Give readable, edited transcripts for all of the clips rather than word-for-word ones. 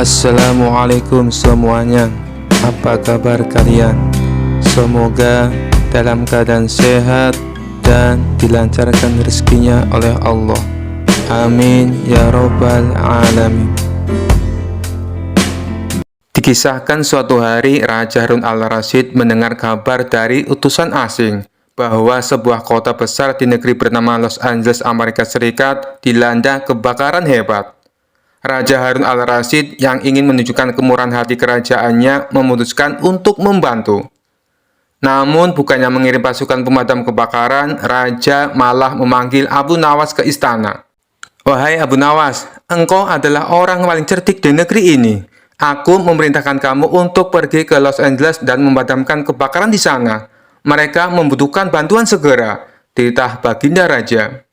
Assalamualaikum semuanya. Apa kabar kalian? Semoga dalam keadaan sehat dan dilancarkan rezekinya oleh Allah. Amin ya robbal alamin. Dikisahkan suatu hari Raja Harun al-Rasyid mendengar kabar dari utusan asing bahwa sebuah kota besar di negeri bernama Los Angeles, Amerika Serikat dilanda kebakaran hebat. Raja Harun al-Rasyid yang ingin menunjukkan kemurahan hati kerajaannya memutuskan untuk membantu. Namun bukannya mengirim pasukan pemadam kebakaran, Raja malah memanggil Abu Nawas ke istana. "Wahai Abu Nawas, engkau adalah orang paling cerdik di negeri ini. Aku memerintahkan kamu untuk pergi ke Los Angeles dan memadamkan kebakaran di sana. Mereka membutuhkan bantuan segera," titah baginda raja.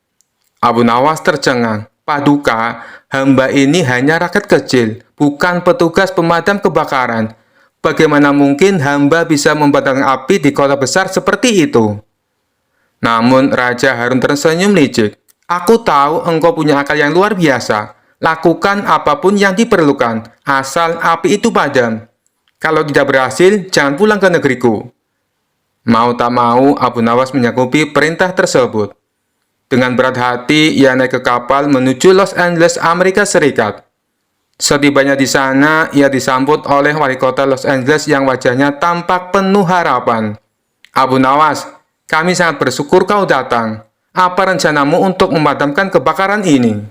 Abu Nawas tercengang. "Paduka, hamba ini hanya rakyat kecil, bukan petugas pemadam kebakaran. Bagaimana mungkin hamba bisa memadamkan api di kota besar seperti itu?" Namun Raja Harun tersenyum licik. "Aku tahu engkau punya akal yang luar biasa. Lakukan apapun yang diperlukan, asal api itu padam. Kalau tidak berhasil, jangan pulang ke negeriku." Mau tak mau, Abu Nawas menyanggupi perintah tersebut. Dengan berat hati, ia naik ke kapal menuju Los Angeles, Amerika Serikat. Setibanya di sana, ia disambut oleh wali kota Los Angeles yang wajahnya tampak penuh harapan. "Abu Nawas, kami sangat bersyukur kau datang. Apa rencanamu untuk memadamkan kebakaran ini?"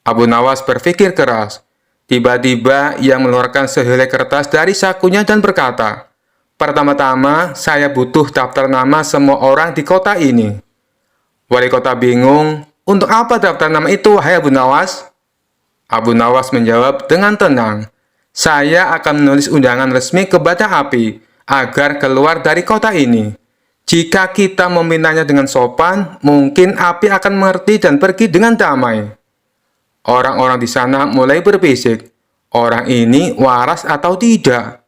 Abu Nawas berpikir keras. Tiba-tiba, ia mengeluarkan sehelai kertas dari sakunya dan berkata, "Pertama-tama, saya butuh daftar nama semua orang di kota ini." Wali kota bingung, "Untuk apa daftar nama itu, wahai Abu Nawas?" Abu Nawas menjawab dengan tenang, "Saya akan menulis undangan resmi kepada api agar keluar dari kota ini. Jika kita memintanya dengan sopan, mungkin api akan mengerti dan pergi dengan damai." Orang-orang di sana mulai berbisik, orang ini waras atau tidak?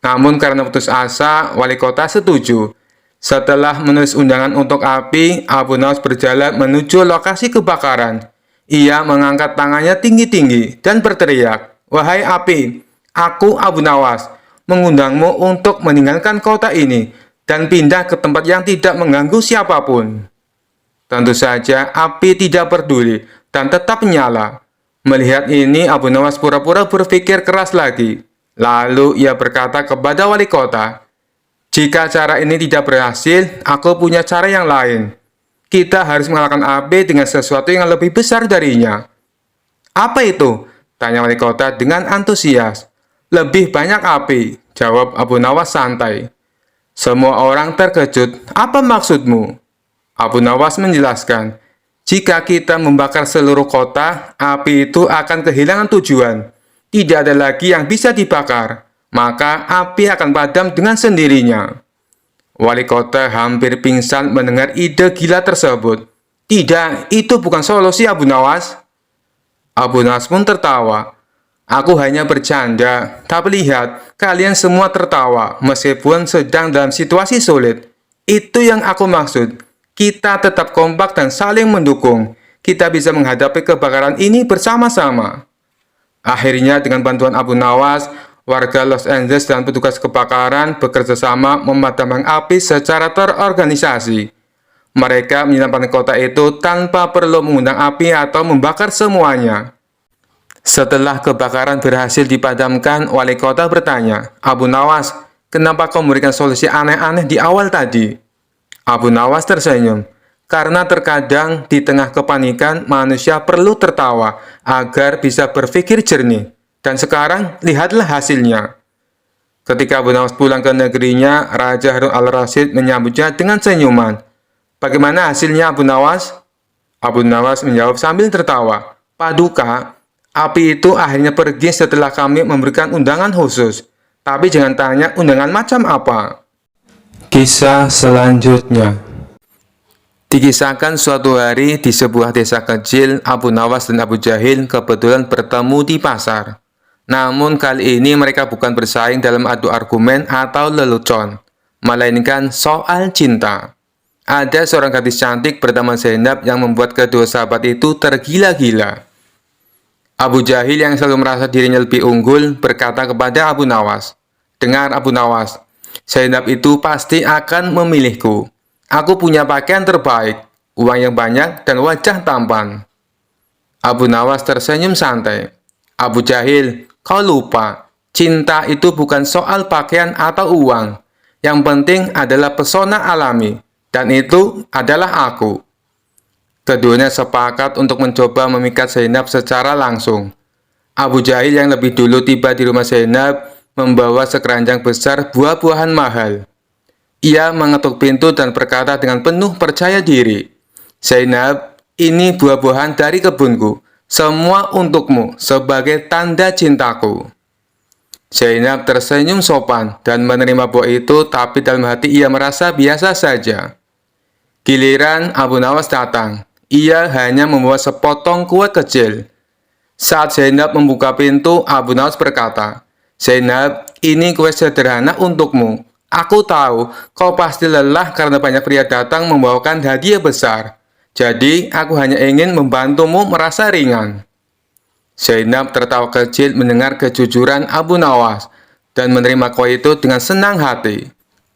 Namun karena putus asa, wali kota setuju. Setelah menulis undangan untuk api, Abu Nawas berjalan menuju lokasi kebakaran. Ia mengangkat tangannya tinggi-tinggi dan berteriak, "Wahai api, aku Abu Nawas, mengundangmu untuk meninggalkan kota ini dan pindah ke tempat yang tidak mengganggu siapapun." Tentu saja api tidak peduli dan tetap menyala. Melihat ini, Abu Nawas pura-pura berpikir keras lagi. Lalu ia berkata kepada wali kota, "Jika cara ini tidak berhasil, aku punya cara yang lain. Kita harus mengalahkan api dengan sesuatu yang lebih besar darinya." "Apa itu?" tanya wali kota dengan antusias. "Lebih banyak api," jawab Abu Nawas santai. Semua orang terkejut. "Apa maksudmu?" Abu Nawas menjelaskan, "Jika kita membakar seluruh kota, api itu akan kehilangan tujuan. Tidak ada lagi yang bisa dibakar, maka api akan padam dengan sendirinya." Wali kota hampir pingsan mendengar ide gila tersebut. "Tidak, itu bukan solusi, Abu Nawas." Abu Nawas pun tertawa. "Aku hanya bercanda, tapi lihat, kalian semua tertawa meskipun sedang dalam situasi sulit. Itu yang aku maksud. Kita tetap kompak dan saling mendukung. Kita bisa menghadapi kebakaran ini bersama-sama." Akhirnya dengan bantuan Abu Nawas, warga Los Angeles dan petugas kebakaran bekerja sama memadamkan api secara terorganisasi. Mereka menyelamatkan kota itu tanpa perlu mengundang api atau membakar semuanya. Setelah kebakaran berhasil dipadamkan, wali kota bertanya, "Abu Nawas, kenapa kau memberikan solusi aneh-aneh di awal tadi?" Abu Nawas tersenyum. "Karena terkadang di tengah kepanikan manusia perlu tertawa agar bisa berpikir jernih. Dan sekarang lihatlah hasilnya." Ketika Abu Nawas pulang ke negerinya, Raja Harun al-Rasyid menyambutnya dengan senyuman. "Bagaimana hasilnya, Abu Nawas?" Abu Nawas menjawab sambil tertawa, "Paduka, api itu akhirnya pergi setelah kami memberikan undangan khusus. Tapi jangan tanya undangan macam apa." Kisah selanjutnya. Dikisahkan suatu hari di sebuah desa kecil, Abu Nawas dan Abu Jahil kebetulan bertemu di pasar. Namun kali ini mereka bukan bersaing dalam adu argumen atau lelucon, melainkan soal cinta. Ada seorang gadis cantik bernama Zainab yang membuat kedua sahabat itu tergila-gila. Abu Jahil yang selalu merasa dirinya lebih unggul berkata kepada Abu Nawas, "Dengar Abu Nawas, Zainab itu pasti akan memilihku. Aku punya pakaian terbaik, uang yang banyak, dan wajah tampan." Abu Nawas tersenyum santai. "Abu Jahil, kau lupa, cinta itu bukan soal pakaian atau uang. Yang penting adalah pesona alami, dan itu adalah aku." Keduanya sepakat untuk mencoba memikat Zainab secara langsung. Abu Jahil yang lebih dulu tiba di rumah Zainab membawa sekeranjang besar buah-buahan mahal. Ia mengetuk pintu dan berkata dengan penuh percaya diri, "Zainab, ini buah-buahan dari kebunku, semua untukmu sebagai tanda cintaku." Zainab tersenyum sopan dan menerima buah itu, tapi dalam hati ia merasa biasa saja. Giliran Abu Nawas datang. Ia hanya membawa sepotong kue kecil. Saat Zainab membuka pintu, Abu Nawas berkata, "Zainab, ini kue sederhana untukmu. Aku tahu kau pasti lelah karena banyak pria datang membawakan hadiah besar. Jadi, aku hanya ingin membantumu merasa ringan." Zainab tertawa kecil mendengar kejujuran Abu Nawas dan menerima kue itu dengan senang hati.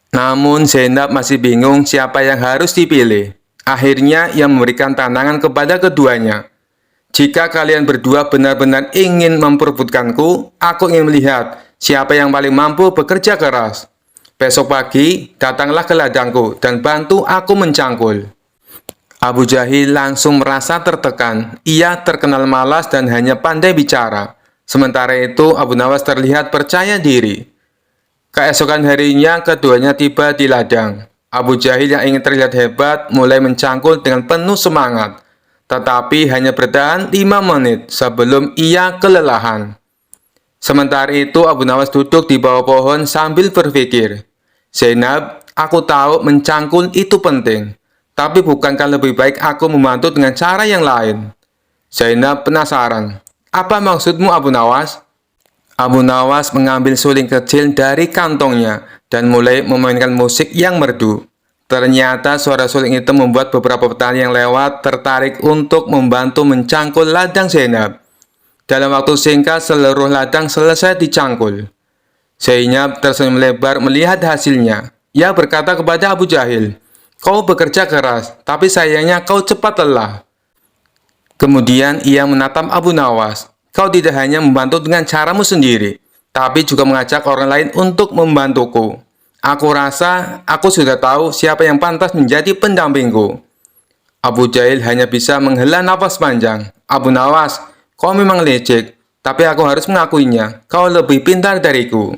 Namun Zainab masih bingung siapa yang harus dipilih. Akhirnya ia memberikan tantangan kepada keduanya. "Jika kalian berdua benar-benar ingin memperebutkanku, aku ingin melihat siapa yang paling mampu bekerja keras. Besok pagi, datanglah ke ladangku dan bantu aku mencangkul." Abu Jahil langsung merasa tertekan. Ia terkenal malas dan hanya pandai bicara. Sementara itu, Abu Nawas terlihat percaya diri. Keesokan harinya, keduanya tiba di ladang. Abu Jahil yang ingin terlihat hebat mulai mencangkul dengan penuh semangat, tetapi hanya bertahan 5 menit sebelum ia kelelahan. Sementara itu, Abu Nawas duduk di bawah pohon sambil berpikir, "Zainab, aku tahu mencangkul itu penting, tapi bukankah lebih baik aku membantu dengan cara yang lain?" Zainab penasaran, "Apa maksudmu, Abu Nawas?" Abu Nawas mengambil suling kecil dari kantongnya dan mulai memainkan musik yang merdu. Ternyata suara suling itu membuat beberapa petani yang lewat tertarik untuk membantu mencangkul ladang Zainab. Dalam waktu singkat, seluruh ladang selesai dicangkul. Zainab tersenyum lebar melihat hasilnya. Ia berkata kepada Abu Jahil, "Kau bekerja keras, tapi sayangnya kau cepat lelah." Kemudian ia menatap Abu Nawas. "Kau tidak hanya membantu dengan caramu sendiri, tapi juga mengajak orang lain untuk membantuku. Aku rasa aku sudah tahu siapa yang pantas menjadi pendampingku." Abu Jahil hanya bisa menghela nafas panjang. "Abu Nawas, kau memang licik, tapi aku harus mengakuinya, kau lebih pintar dariku."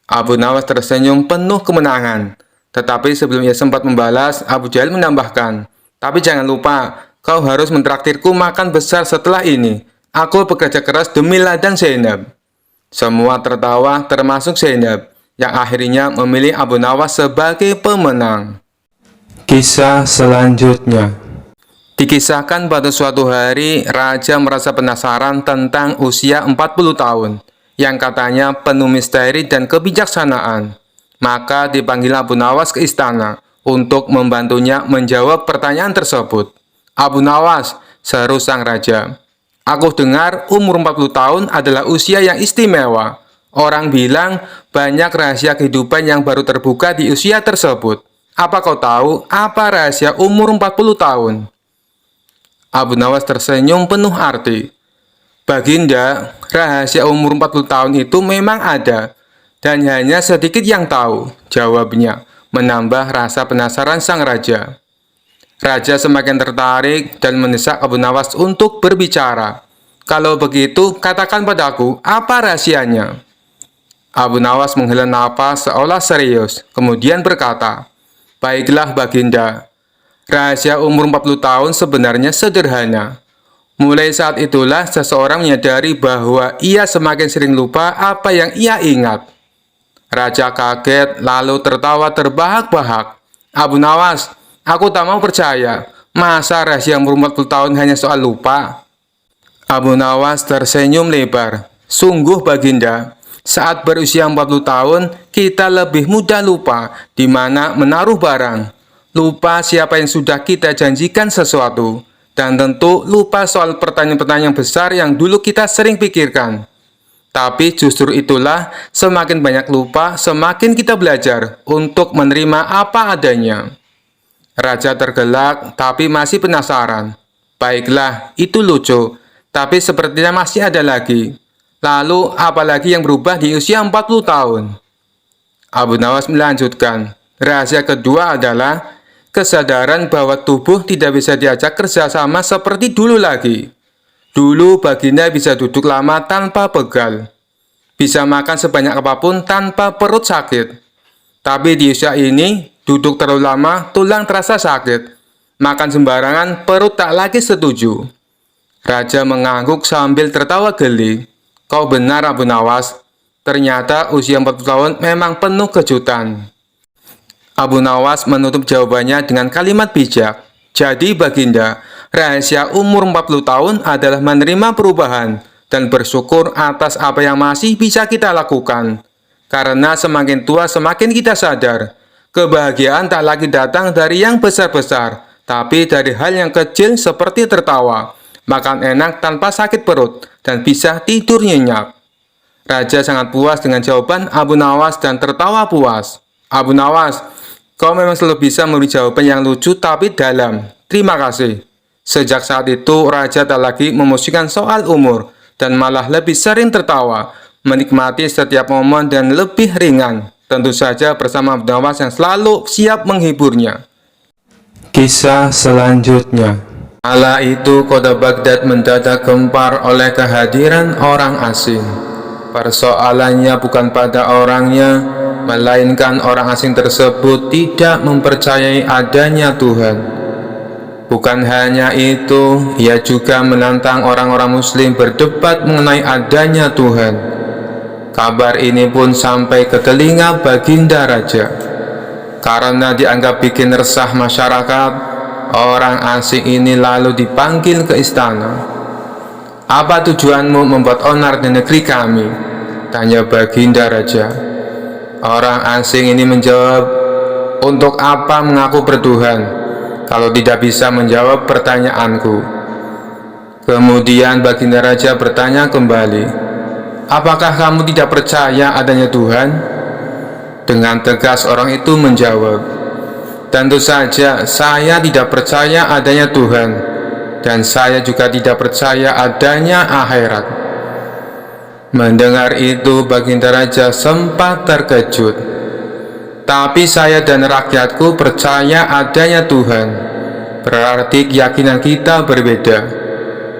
Abu Nawas tersenyum penuh kemenangan. Tetapi sebelum ia sempat membalas, Abu Jahil menambahkan, "Tapi jangan lupa, kau harus mentraktirku makan besar setelah ini. Aku bekerja keras demi ladang Zainab." Semua tertawa termasuk Zainab, yang akhirnya memilih Abu Nawas sebagai pemenang. Kisah selanjutnya. Dikisahkan pada suatu hari, raja merasa penasaran tentang usia 40 tahun, yang katanya penuh misteri dan kebijaksanaan. Maka dipanggil Abu Nawas ke istana untuk membantunya menjawab pertanyaan tersebut. "Abu Nawas," seru sang raja, "aku dengar umur 40 tahun adalah usia yang istimewa. Orang bilang banyak rahasia kehidupan yang baru terbuka di usia tersebut. Apa kau tahu apa rahasia umur 40 tahun?" Abu Nawas tersenyum penuh arti. "Baginda, rahasia umur 40 tahun itu memang ada, dan hanya sedikit yang tahu," jawabnya, menambah rasa penasaran sang raja. Raja semakin tertarik dan mendesak Abu Nawas untuk berbicara. "Kalau begitu, katakan padaku, apa rahasianya?" Abu Nawas menghela napas seolah serius, kemudian berkata, "Baiklah Baginda, rahasia umur 40 tahun sebenarnya sederhana. Mulai saat itulah seseorang menyadari bahwa ia semakin sering lupa apa yang ia ingat." Raja kaget lalu tertawa terbahak-bahak. "Abu Nawas, aku tak mau percaya. Masa rahasia umur 40 tahun hanya soal lupa?" Abu Nawas tersenyum lebar. "Sungguh Baginda, saat berusia 40 tahun, kita lebih mudah lupa di mana menaruh barang. Lupa siapa yang sudah kita janjikan sesuatu. dan tentu lupa soal pertanyaan-pertanyaan besar yang dulu kita sering pikirkan. Tapi justru itulah, semakin banyak lupa, semakin kita belajar untuk menerima apa adanya. Raja tergelak, tapi masih penasaran. Baiklah, itu lucu, tapi sepertinya masih ada lagi. Lalu, apalagi yang berubah di usia 40 tahun? Abu Nawas melanjutkan, rahasia kedua adalah kesadaran bahwa tubuh tidak bisa diajak kerjasama seperti dulu lagi. Dulu baginda bisa duduk lama tanpa pegal, bisa makan sebanyak apapun tanpa perut sakit. Tapi di usia ini, duduk terlalu lama, tulang terasa sakit. Makan sembarangan, perut tak lagi setuju. Raja mengangguk sambil tertawa geli. Kau benar Abu Nawas, ternyata usia 40 tahun memang penuh kejutan. Abu Nawas menutup jawabannya dengan kalimat bijak. Jadi baginda, rahasia umur 40 tahun adalah menerima perubahan dan bersyukur atas apa yang masih bisa kita lakukan. Karena semakin tua semakin kita sadar, kebahagiaan tak lagi datang dari yang besar-besar, tapi dari hal yang kecil seperti tertawa, makan enak tanpa sakit perut, dan bisa tidur nyenyak. Raja sangat puas dengan jawaban Abu Nawas dan tertawa puas. Abu Nawas, kau memang selalu bisa memberi jawaban yang lucu tapi dalam. Terima kasih. Sejak saat itu, Raja tak lagi memusikkan soal umur, dan malah lebih sering tertawa, menikmati setiap momen dan lebih ringan. Tentu saja bersama Abu Nawas yang selalu siap menghiburnya. Kisah selanjutnya. Kala itu kota Baghdad mendadak gempar oleh kehadiran orang asing. Persoalannya bukan pada orangnya, melainkan orang asing tersebut tidak mempercayai adanya Tuhan. Bukan hanya itu, ia juga menantang orang-orang muslim berdebat mengenai adanya Tuhan. Kabar ini pun sampai ke telinga baginda raja. Karena dianggap bikin resah masyarakat, orang asing ini lalu dipanggil ke istana. Apa tujuanmu membuat onar di negeri kami? Tanya baginda raja. Orang asing ini menjawab, untuk apa mengaku bertuhan kalau tidak bisa menjawab pertanyaanku? Kemudian baginda raja bertanya kembali, apakah kamu tidak percaya adanya Tuhan? Dengan tegas orang itu menjawab, tentu saja saya tidak percaya adanya Tuhan, dan saya juga tidak percaya adanya akhirat. Mendengar itu baginda raja sempat terkejut. Tapi saya dan rakyatku percaya adanya Tuhan. Berarti keyakinan kita berbeda.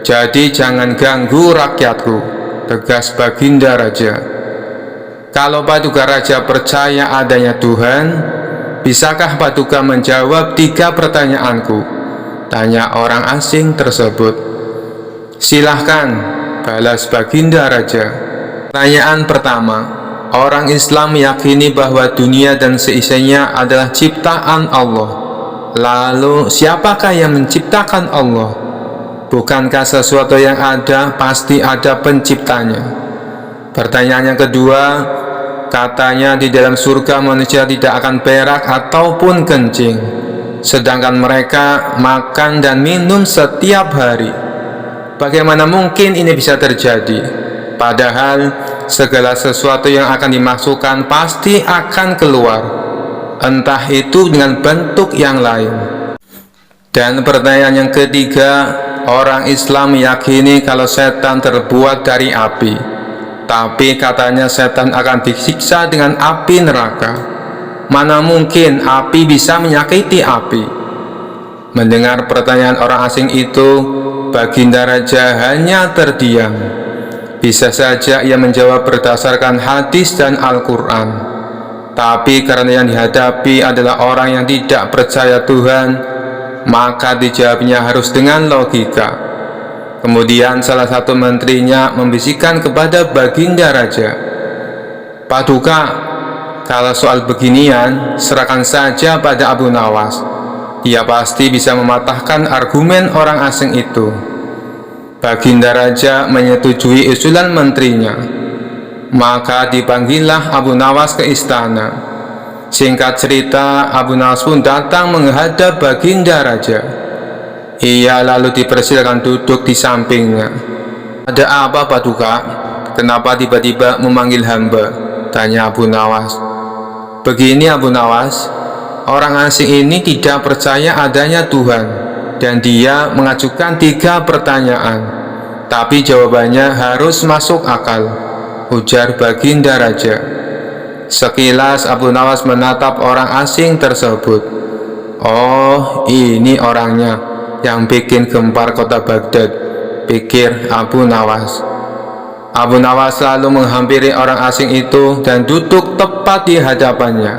Jadi jangan ganggu rakyatku, tegas baginda raja. Kalau Paduka Raja percaya adanya Tuhan, bisakah Paduka menjawab 3 pertanyaanku? Tanya orang asing tersebut. Silahkan, balas baginda raja. Pertanyaan pertama, orang Islam meyakini bahwa dunia dan seisinya adalah ciptaan Allah. Lalu siapakah yang menciptakan Allah? Bukankah sesuatu yang ada pasti ada penciptanya? Pertanyaan yang kedua, katanya di dalam surga manusia tidak akan berak ataupun kencing, sedangkan mereka makan dan minum setiap hari. Bagaimana mungkin ini bisa terjadi? Padahal segala sesuatu yang akan dimasukkan pasti akan keluar, entah itu dengan bentuk yang lain. Dan pertanyaan yang ketiga, orang Islam meyakini kalau setan terbuat dari api, tapi katanya setan akan disiksa dengan api neraka. Mana mungkin api bisa menyakiti api? Mendengar pertanyaan orang asing itu, baginda raja hanya terdiam. Bisa saja ia menjawab berdasarkan hadis dan Al-Quran, tapi karena yang dihadapi adalah orang yang tidak percaya Tuhan, maka dijawabnya harus dengan logika. Kemudian salah satu menterinya membisikkan kepada baginda raja, Paduka, kalau soal beginian serahkan saja pada Abu Nawas. Dia pasti bisa mematahkan argumen orang asing itu. Baginda raja menyetujui usulan menterinya. Maka dipanggillah Abu Nawas ke istana. Singkat cerita, Abu Nawas pun datang menghadap baginda raja. Ia lalu dipersilakan duduk di sampingnya. "Ada apa, Paduka? Kenapa tiba-tiba memanggil hamba?" tanya Abu Nawas. "Begini Abu Nawas, orang asing ini tidak percaya adanya Tuhan, dan dia mengajukan 3 pertanyaan, tapi jawabannya harus masuk akal," ujar Baginda Raja. Sekilas Abu Nawas menatap orang asing tersebut. "Oh, ini orangnya yang bikin gempar kota Baghdad," pikir Abu Nawas. Abu Nawas lalu menghampiri orang asing itu dan duduk tepat di hadapannya.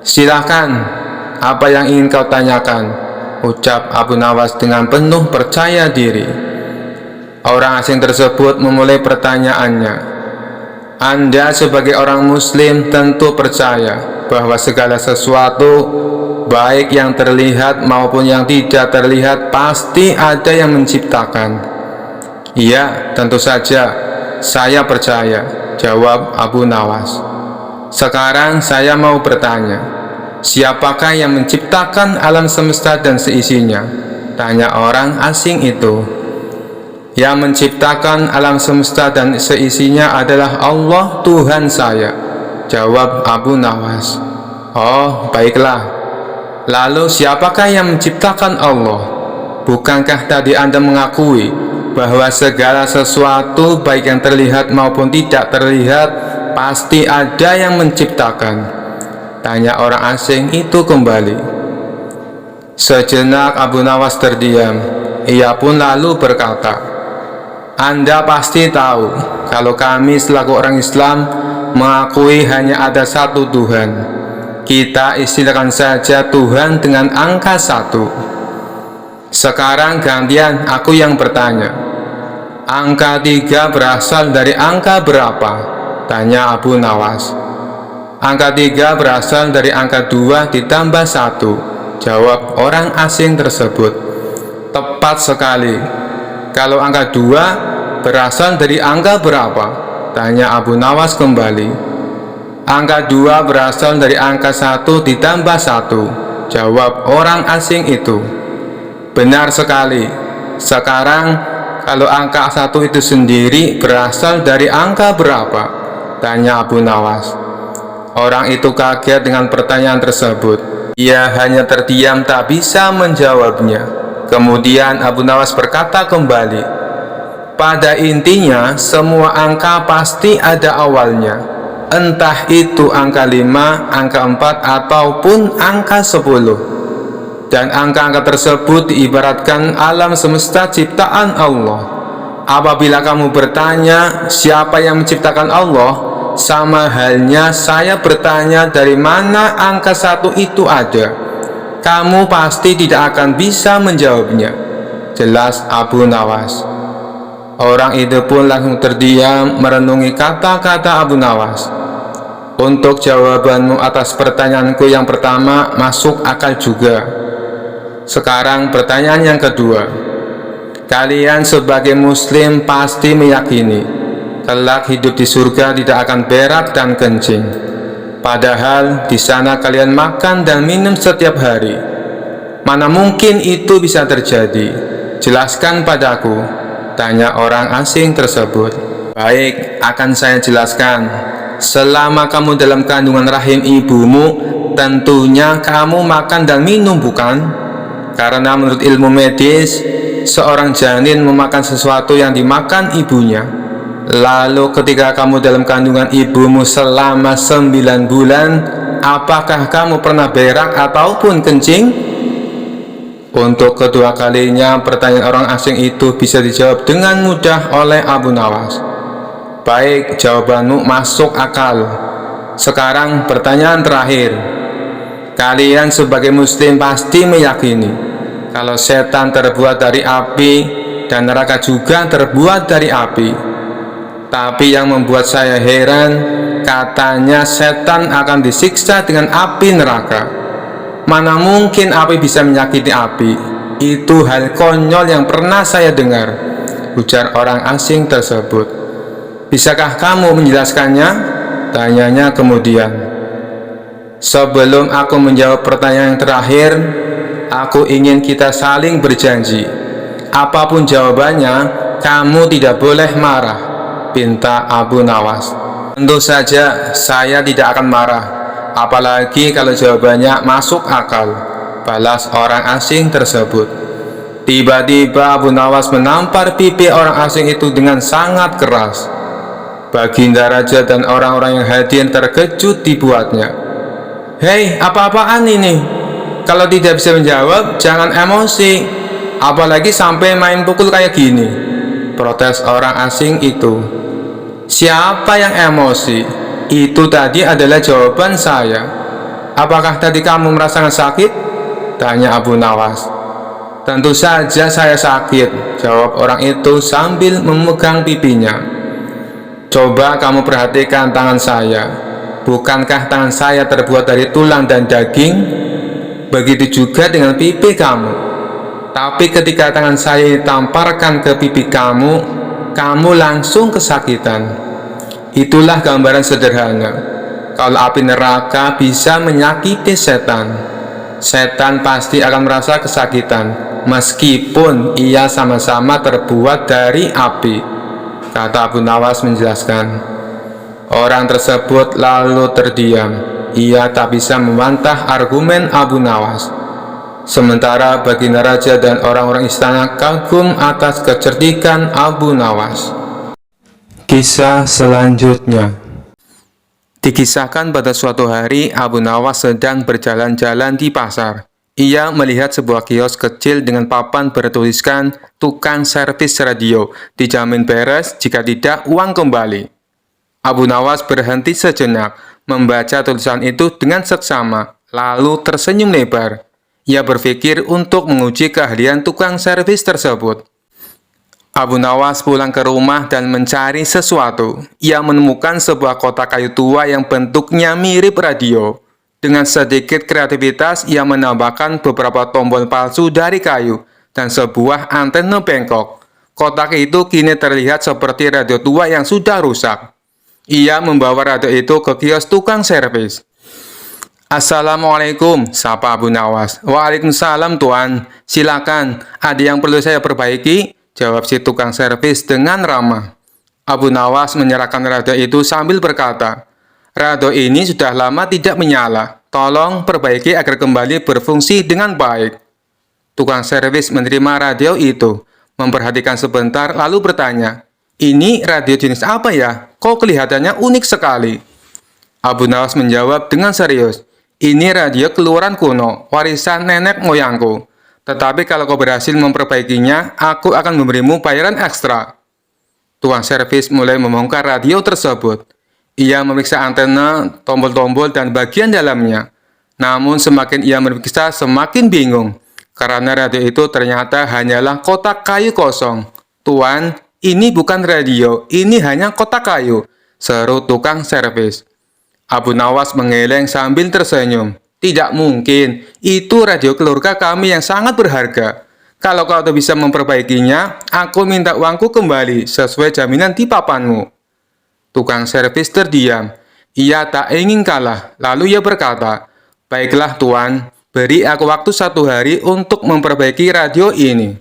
"Silakan, apa yang ingin kau tanyakan?" ucap Abu Nawas dengan penuh percaya diri. Orang asing tersebut memulai pertanyaannya. "Anda sebagai orang muslim tentu percaya bahwa segala sesuatu, baik yang terlihat maupun yang tidak terlihat, pasti ada yang menciptakan." "Iya, tentu saja, saya percaya," jawab Abu Nawas. "Sekarang saya mau bertanya, siapakah yang menciptakan alam semesta dan seisinya?" tanya orang asing itu. "Yang menciptakan alam semesta dan seisinya adalah Allah, Tuhan saya," jawab Abu Nawas. "Oh, baiklah. Lalu siapakah yang menciptakan Allah? Bukankah tadi Anda mengakui bahwa segala sesuatu, baik yang terlihat maupun tidak terlihat, pasti ada yang menciptakan?" tanya orang asing itu kembali. Sejenak Abu Nawas terdiam. Ia pun lalu berkata, "Anda pasti tahu kalau kami selaku orang Islam mengakui hanya ada satu Tuhan. Kita istilahkan saja Tuhan dengan angka 1. Sekarang gantian aku yang bertanya. Angka 3 berasal dari angka berapa?" tanya Abu Nawas. "Angka 3 berasal dari angka 2 ditambah 1, jawab orang asing tersebut. "Tepat sekali. Kalau angka 2 berasal dari angka berapa?" tanya Abu Nawas kembali. "Angka 2 berasal dari angka 1 ditambah 1, jawab orang asing itu. "Benar sekali. Sekarang kalau angka 1 itu sendiri berasal dari angka berapa?" tanya Abu Nawas. Orang itu kaget dengan pertanyaan tersebut. Ia hanya terdiam, tak bisa menjawabnya. Kemudian Abu Nawas berkata kembali, "Pada intinya semua angka pasti ada awalnya, entah itu angka 5, angka 4, ataupun angka 10. Dan angka-angka tersebut diibaratkan alam semesta ciptaan Allah. Apabila kamu bertanya siapa yang menciptakan Allah, sama halnya saya bertanya dari mana angka 1 itu ada. Kamu pasti tidak akan bisa menjawabnya," jelas Abu Nawas. Orang itu pun langsung terdiam merenungi kata-kata Abu Nawas. "Untuk jawabanmu atas pertanyaanku yang pertama masuk akal juga. Sekarang pertanyaan yang kedua. Kalian sebagai muslim pasti meyakini kelak hidup di surga tidak akan berak dan kencing. Padahal di sana kalian makan dan minum setiap hari. Mana mungkin itu bisa terjadi? Jelaskan padaku," tanya orang asing tersebut. "Baik, akan saya jelaskan. Selama kamu dalam kandungan rahim ibumu, tentunya kamu makan dan minum, bukan? Karena menurut ilmu medis, seorang janin memakan sesuatu yang dimakan ibunya. Lalu ketika kamu dalam kandungan ibumu selama 9 bulan, apakah kamu pernah berak ataupun kencing?" Untuk kedua kalinya pertanyaan orang asing itu bisa dijawab dengan mudah oleh Abu Nawas. "Baik, jawabanmu masuk akal. Sekarang pertanyaan terakhir. Kalian sebagai muslim pasti meyakini kalau setan terbuat dari api dan neraka juga terbuat dari api. Tapi yang membuat saya heran, katanya setan akan disiksa dengan api neraka. Mana mungkin api bisa menyakiti api? Itu hal konyol yang pernah saya dengar," ujar orang asing tersebut. "Bisakah kamu menjelaskannya?" tanyanya kemudian. "Sebelum aku menjawab pertanyaan yang terakhir, aku ingin kita saling berjanji. Apapun jawabannya, kamu tidak boleh marah, pinta Abu Nawas. Tentu saja saya tidak akan marah, apalagi kalau jawabannya masuk akal, balas orang asing tersebut. Tiba-tiba Abu Nawas menampar pipi orang asing itu dengan sangat keras. Baginda Raja dan orang-orang yang hadir terkejut dibuatnya. Hei, apa-apaan ini? Kalau tidak bisa menjawab, jangan emosi, apalagi sampai main pukul kayak gini, protes orang asing itu. Siapa yang emosi? Itu tadi adalah jawaban saya. Apakah tadi kamu merasakan sakit? Tanya Abu Nawas. Tentu saja saya sakit, jawab orang itu sambil memegang pipinya. Coba kamu perhatikan tangan saya. Bukankah tangan saya terbuat dari tulang dan daging? Begitu juga dengan pipi kamu. Tapi ketika tangan saya ditamparkan ke pipi kamu, kamu langsung kesakitan. Itulah gambaran sederhana. Kalau api neraka bisa menyakiti setan, setan pasti akan merasa kesakitan, meskipun ia sama-sama terbuat dari api, kata Abu Nawas menjelaskan. Orang tersebut lalu terdiam. Ia tak bisa membantah argumen Abu Nawas. Sementara Baginda Raja dan orang-orang istana kagum atas kecerdikan Abu Nawas. Kisah selanjutnya. Dikisahkan pada suatu hari Abu Nawas sedang berjalan-jalan di pasar. Ia melihat sebuah kios kecil dengan papan bertuliskan tukang servis radio, dijamin beres, jika tidak uang kembali. Abu Nawas berhenti sejenak, membaca tulisan itu dengan seksama, lalu tersenyum lebar. Ia berpikir untuk menguji keahlian tukang servis tersebut. Abu Nawas pulang ke rumah dan mencari sesuatu. Ia menemukan sebuah kotak kayu tua yang bentuknya mirip radio. Dengan sedikit kreativitas, ia menambahkan beberapa tombol palsu dari kayu dan sebuah antena bengkok. Kotak itu kini terlihat seperti radio tua yang sudah rusak. Ia membawa radio itu ke kios tukang servis. Assalamualaikum, sapa Abu Nawas. Waalaikumsalam tuan, silakan, ada yang perlu saya perbaiki? Jawab si tukang servis dengan ramah. Abu Nawas menyerahkan radio itu sambil berkata, radio ini sudah lama tidak menyala, tolong perbaiki agar kembali berfungsi dengan baik. Tukang servis menerima radio itu, memperhatikan sebentar lalu bertanya, ini radio jenis apa ya? Kok kelihatannya unik sekali? Abu Nawas menjawab dengan serius, ini radio keluaran kuno, warisan nenek moyangku. Tetapi kalau kau berhasil memperbaikinya, aku akan memberimu bayaran ekstra. Tukang servis mulai membongkar radio tersebut. Ia memeriksa antena, tombol-tombol, dan bagian dalamnya. Namun semakin ia memeriksa, semakin bingung. Karena radio itu ternyata hanyalah kotak kayu kosong. Tuan, ini bukan radio, ini hanya kotak kayu, seru tukang servis. Abu Nawas menggeleng sambil tersenyum. Tidak mungkin, itu radio keluarga kami yang sangat berharga. Kalau kau bisa memperbaikinya, aku minta uangku kembali sesuai jaminan di papanmu. Tukang servis terdiam. Ia tak ingin kalah, lalu ia berkata, baiklah tuan, beri aku waktu 1 hari untuk memperbaiki radio ini.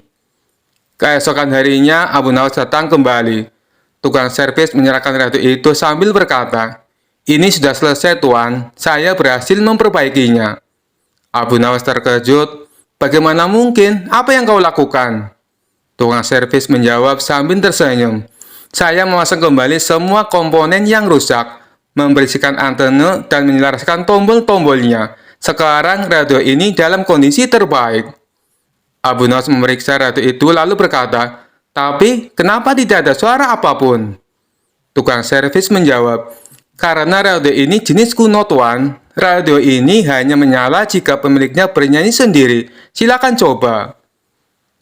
Keesokan harinya, Abu Nawas datang kembali. Tukang servis menyerahkan radio itu sambil berkata, ini sudah selesai tuan, saya berhasil memperbaikinya. Abu Nawas terkejut, bagaimana mungkin, apa yang kau lakukan? Tukang servis menjawab sambil tersenyum, saya memasang kembali semua komponen yang rusak, membersihkan antena dan menyelaraskan tombol-tombolnya. Sekarang radio ini dalam kondisi terbaik. Abu Nawas memeriksa radio itu lalu berkata, tapi kenapa tidak ada suara apapun? Tukang servis menjawab, karena radio ini jenis kuno tuan, radio ini hanya menyala jika pemiliknya bernyanyi sendiri. Silakan coba.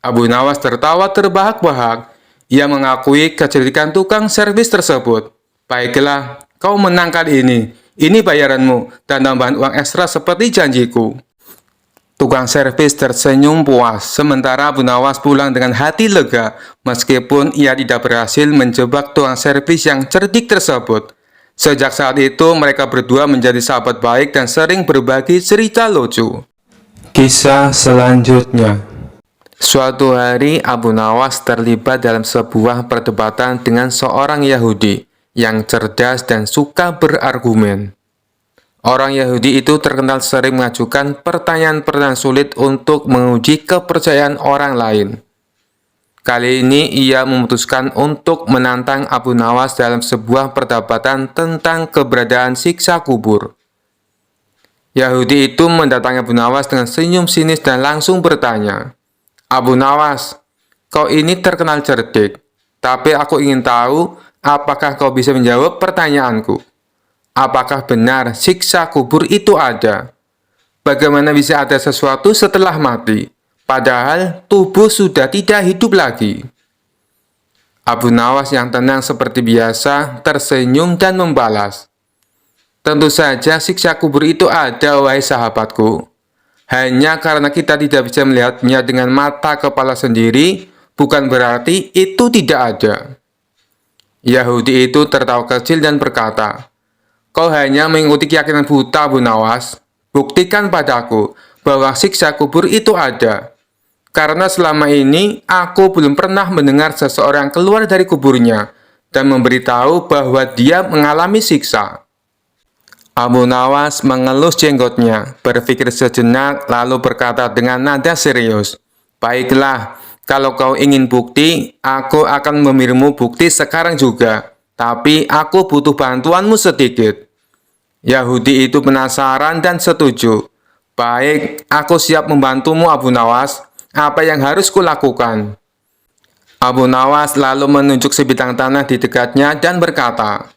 Abu Nawas tertawa terbahak-bahak. Ia mengakui kecerdikan tukang servis tersebut. Baiklah, kau menang kali ini. Ini bayaranmu dan tambahan uang ekstra seperti janjiku. Tukang servis tersenyum puas, sementara Abu Nawas pulang dengan hati lega, meskipun ia tidak berhasil menjebak tukang servis yang cerdik tersebut. Sejak saat itu, mereka berdua menjadi sahabat baik dan sering berbagi cerita lucu. Kisah selanjutnya. Suatu hari Abu Nawas terlibat dalam sebuah perdebatan dengan seorang Yahudi yang cerdas dan suka berargumen. Orang Yahudi itu terkenal sering mengajukan pertanyaan-pertanyaan sulit untuk menguji kepercayaan orang lain. Kali ini ia memutuskan untuk menantang Abu Nawas dalam sebuah perdebatan tentang keberadaan siksa kubur. Yahudi itu mendatangi Abu Nawas dengan senyum sinis dan langsung bertanya, "Abu Nawas, kau ini terkenal cerdik, tapi aku ingin tahu apakah kau bisa menjawab pertanyaanku. Apakah benar siksa kubur itu ada? Bagaimana bisa ada sesuatu setelah mati? Padahal tubuh sudah tidak hidup lagi." Abu Nawas yang tenang seperti biasa tersenyum dan membalas, "Tentu saja siksa kubur itu ada, wahai sahabatku. Hanya karena kita tidak bisa melihatnya dengan mata kepala sendiri, bukan berarti itu tidak ada." Yahudi itu tertawa kecil dan berkata, "Kau hanya mengikuti keyakinan buta, Abu Nawas. Buktikan padaku bahwa siksa kubur itu ada. Karena selama ini, aku belum pernah mendengar seseorang keluar dari kuburnya dan memberitahu bahwa dia mengalami siksa." Abu Nawas mengelus jenggotnya, berpikir sejenak, lalu berkata dengan nada serius, "Baiklah, kalau kau ingin bukti, aku akan memberimu bukti sekarang juga. Tapi aku butuh bantuanmu sedikit." Yahudi itu penasaran dan setuju. "Baik, aku siap membantumu, Abu Nawas. Apa yang harus kulakukan?" Abu Nawas lalu menunjuk sebidang tanah di dekatnya dan berkata,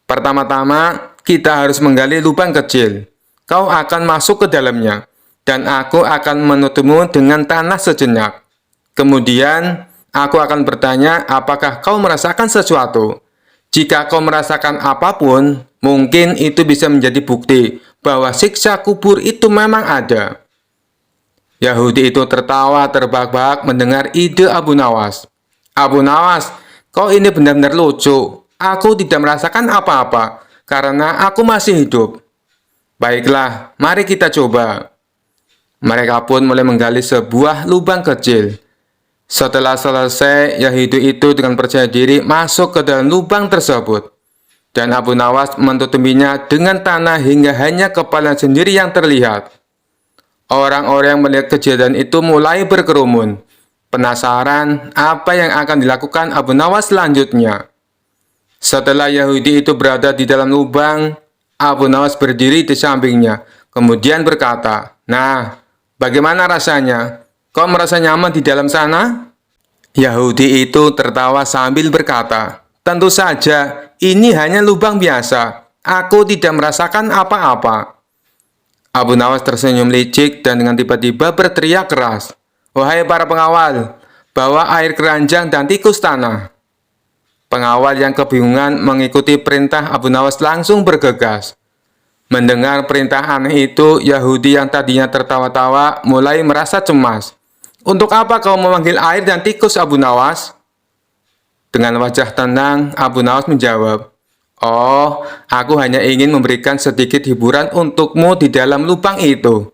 "Pertama-tama, kita harus menggali lubang kecil. Kau akan masuk ke dalamnya, dan aku akan menutupmu dengan tanah sejenak. Kemudian, aku akan bertanya apakah kau merasakan sesuatu. Jika kau merasakan apapun, mungkin itu bisa menjadi bukti bahwa siksa kubur itu memang ada." Yahudi itu tertawa terbahak-bahak mendengar ide Abu Nawas. "Abu Nawas, kau ini benar-benar lucu. Aku tidak merasakan apa-apa, karena aku masih hidup." "Baiklah, mari kita coba." Mereka pun mulai menggali sebuah lubang kecil. Setelah selesai, Yahudi itu dengan percaya diri masuk ke dalam lubang tersebut. Dan Abu Nawas menutupinya dengan tanah hingga hanya kepala sendiri yang terlihat. Orang-orang yang melihat kejadian itu mulai berkerumun, penasaran apa yang akan dilakukan Abu Nawas selanjutnya. Setelah Yahudi itu berada di dalam lubang, Abu Nawas berdiri di sampingnya, kemudian berkata, "Nah, bagaimana rasanya? Kau merasa nyaman di dalam sana?" Yahudi itu tertawa sambil berkata, "Tentu saja, ini hanya lubang biasa. Aku tidak merasakan apa-apa." Abu Nawas tersenyum licik dan dengan tiba-tiba berteriak keras, "Wahai para pengawal, bawa air keranjang dan tikus tanah." Pengawal yang kebingungan mengikuti perintah Abu Nawas langsung bergegas. Mendengar perintah aneh itu, Yahudi yang tadinya tertawa-tawa mulai merasa cemas. "Untuk apa kau memanggil air dan tikus, Abu Nawas?" Dengan wajah tenang, Abu Nawas menjawab, "Oh, aku hanya ingin memberikan sedikit hiburan untukmu di dalam lubang itu.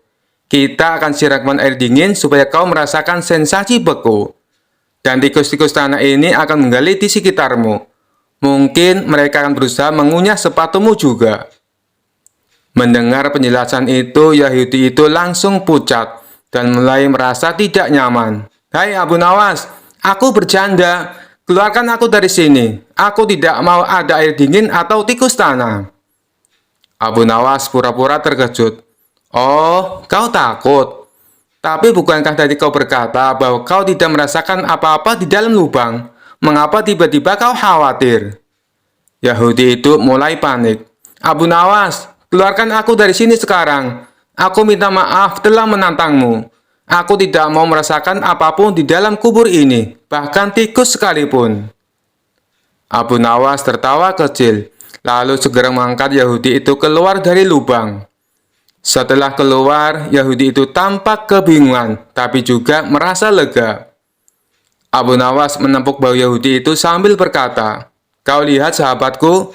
Kita akan siramkan air dingin supaya kau merasakan sensasi beku. Dan tikus-tikus tanah ini akan menggali di sekitarmu. Mungkin mereka akan berusaha mengunyah sepatumu juga." Mendengar penjelasan itu, Yahudi itu langsung pucat dan mulai merasa tidak nyaman. "Hai Abu Nawas, aku bercanda. Keluarkan aku dari sini. Aku tidak mau ada air dingin atau tikus tanah." Abu Nawas pura-pura terkejut. "Oh, kau takut? Tapi bukankah tadi kau berkata bahwa kau tidak merasakan apa-apa di dalam lubang? Mengapa tiba-tiba kau khawatir?" Yahudi itu mulai panik. "Abu Nawas, keluarkan aku dari sini sekarang. Aku minta maaf telah menantangmu. Aku tidak mau merasakan apapun di dalam kubur ini, bahkan tikus sekalipun." Abu Nawas tertawa kecil, lalu segera mengangkat Yahudi itu keluar dari lubang. Setelah keluar, Yahudi itu tampak kebingungan, tapi juga merasa lega. Abu Nawas menepuk bahu Yahudi itu sambil berkata, "Kau lihat sahabatku,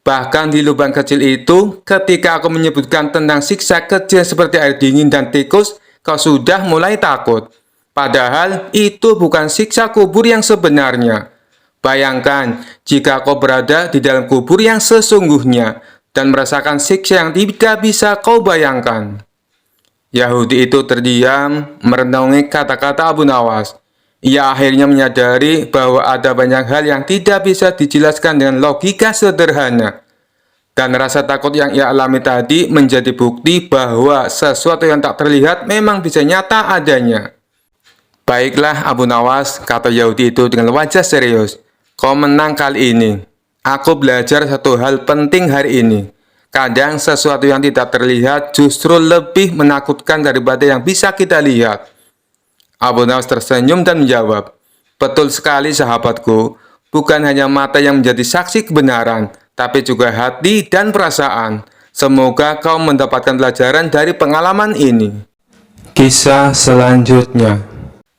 bahkan di lubang kecil itu, ketika aku menyebutkan tentang siksa kecil seperti air dingin dan tikus, kau sudah mulai takut. Padahal itu bukan siksa kubur yang sebenarnya. Bayangkan jika kau berada di dalam kubur yang sesungguhnya dan merasakan siksa yang tidak bisa kau bayangkan. Yahudi itu terdiam, merenungi kata-kata Abu Nawas. Ia akhirnya menyadari bahwa ada banyak hal yang tidak bisa dijelaskan dengan logika sederhana. Dan rasa takut yang ia alami tadi menjadi bukti bahwa sesuatu yang tak terlihat memang bisa nyata adanya. Baiklah Abu Nawas, kata Yahudi itu dengan wajah serius. Kau menang kali ini. Aku belajar satu hal penting hari ini. Kadang sesuatu yang tidak terlihat justru lebih menakutkan daripada yang bisa kita lihat. Abu Nawas tersenyum dan menjawab, betul sekali sahabatku, bukan hanya mata yang menjadi saksi kebenaran, tapi juga hati dan perasaan. Semoga kau mendapatkan pelajaran dari pengalaman ini. Kisah selanjutnya.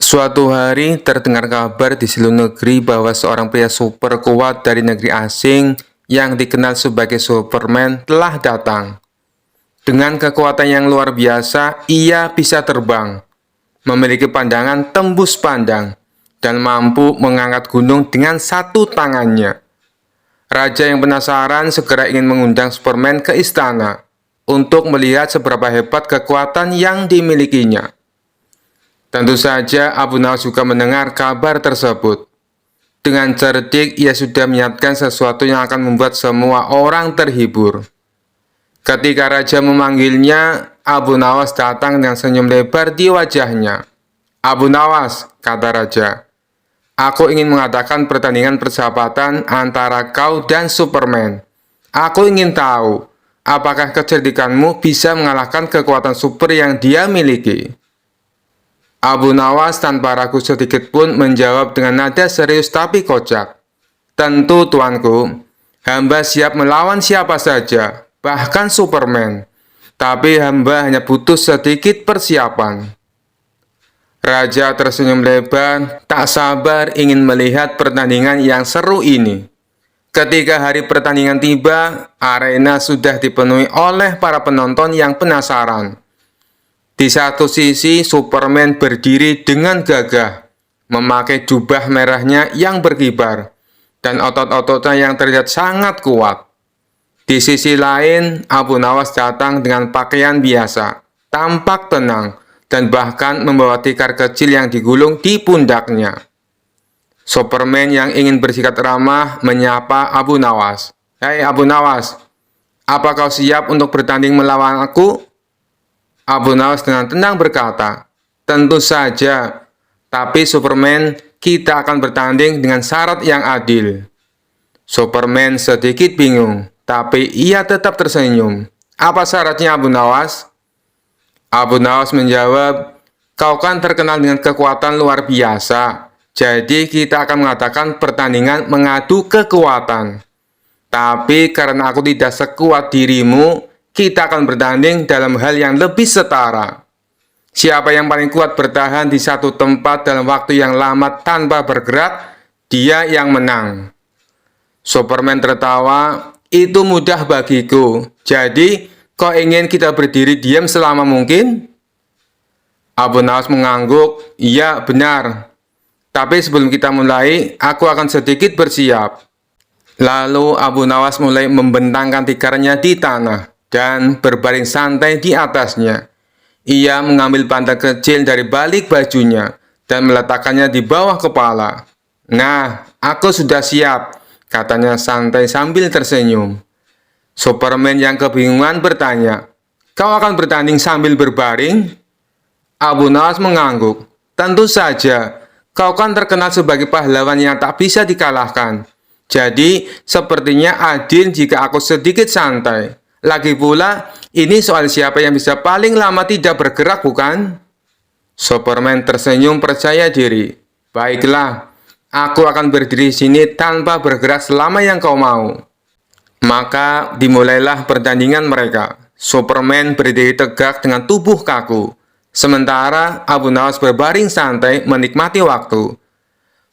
Suatu hari terdengar kabar di seluruh negeri bahwa seorang pria super kuat dari negeri asing yang dikenal sebagai Superman telah datang. Dengan kekuatan yang luar biasa, ia bisa terbang, memiliki pandangan tembus pandang, dan mampu mengangkat gunung dengan satu tangannya. Raja yang penasaran segera ingin mengundang Superman ke istana untuk melihat seberapa hebat kekuatan yang dimilikinya. Tentu saja Abu Nawas juga mendengar kabar tersebut. Dengan cerdik, ia sudah menyiapkan sesuatu yang akan membuat semua orang terhibur. Ketika raja memanggilnya, Abu Nawas datang dengan senyum lebar di wajahnya. Abu Nawas, kata raja, aku ingin mengadakan pertandingan persahabatan antara kau dan Superman. Aku ingin tahu, apakah kecerdikanmu bisa mengalahkan kekuatan super yang dia miliki? Abu Nawas tanpa ragu sedikit pun menjawab dengan nada serius tapi kocak. Tentu tuanku, hamba siap melawan siapa saja, bahkan Superman. Tapi hamba hanya butuh sedikit persiapan. Raja tersenyum lebar, tak sabar ingin melihat pertandingan yang seru ini. Ketika hari pertandingan tiba, arena sudah dipenuhi oleh para penonton yang penasaran. Di satu sisi, Superman berdiri dengan gagah, memakai jubah merahnya yang berkibar, dan otot-ototnya yang terlihat sangat kuat. Di sisi lain, Abu Nawas datang dengan pakaian biasa, tampak tenang, dan bahkan membawa tikar kecil yang digulung di pundaknya. Superman yang ingin bersikap ramah menyapa Abu Nawas. Hei Abu Nawas, apa kau siap untuk bertanding melawan aku? Abu Nawas dengan tenang berkata, tentu saja, tapi Superman, kita akan bertanding dengan syarat yang adil. Superman sedikit bingung, tapi ia tetap tersenyum. Apa syaratnya Abu Nawas? Abu Nawas menjawab, kau kan terkenal dengan kekuatan luar biasa, jadi kita akan mengadakan pertandingan mengadu kekuatan. Tapi karena aku tidak sekuat dirimu, kita akan bertanding dalam hal yang lebih setara. Siapa yang paling kuat bertahan di satu tempat dalam waktu yang lama tanpa bergerak, dia yang menang. Superman tertawa, itu mudah bagiku. Jadi, kau ingin kita berdiri diam selama mungkin? Abu Nawas mengangguk, iya benar. Tapi sebelum kita mulai, aku akan sedikit bersiap. Lalu Abu Nawas mulai membentangkan tikarnya di tanah dan berbaring santai di atasnya. Ia mengambil pantai kecil dari balik bajunya dan meletakkannya di bawah kepala. Nah, aku sudah siap, katanya santai sambil tersenyum. Superman yang kebingungan bertanya, kau akan bertanding sambil berbaring? Abu Nawas mengangguk, tentu saja, kau kan terkenal sebagai pahlawan yang tak bisa dikalahkan. Jadi, sepertinya adil jika aku sedikit santai. Lagi pula, ini soal siapa yang bisa paling lama tidak bergerak, bukan? Superman tersenyum percaya diri. Baiklah, aku akan berdiri di sini tanpa bergerak selama yang kau mau. Maka dimulailah pertandingan mereka. Superman berdiri tegak dengan tubuh kaku. Sementara Abu Nawas berbaring santai menikmati waktu.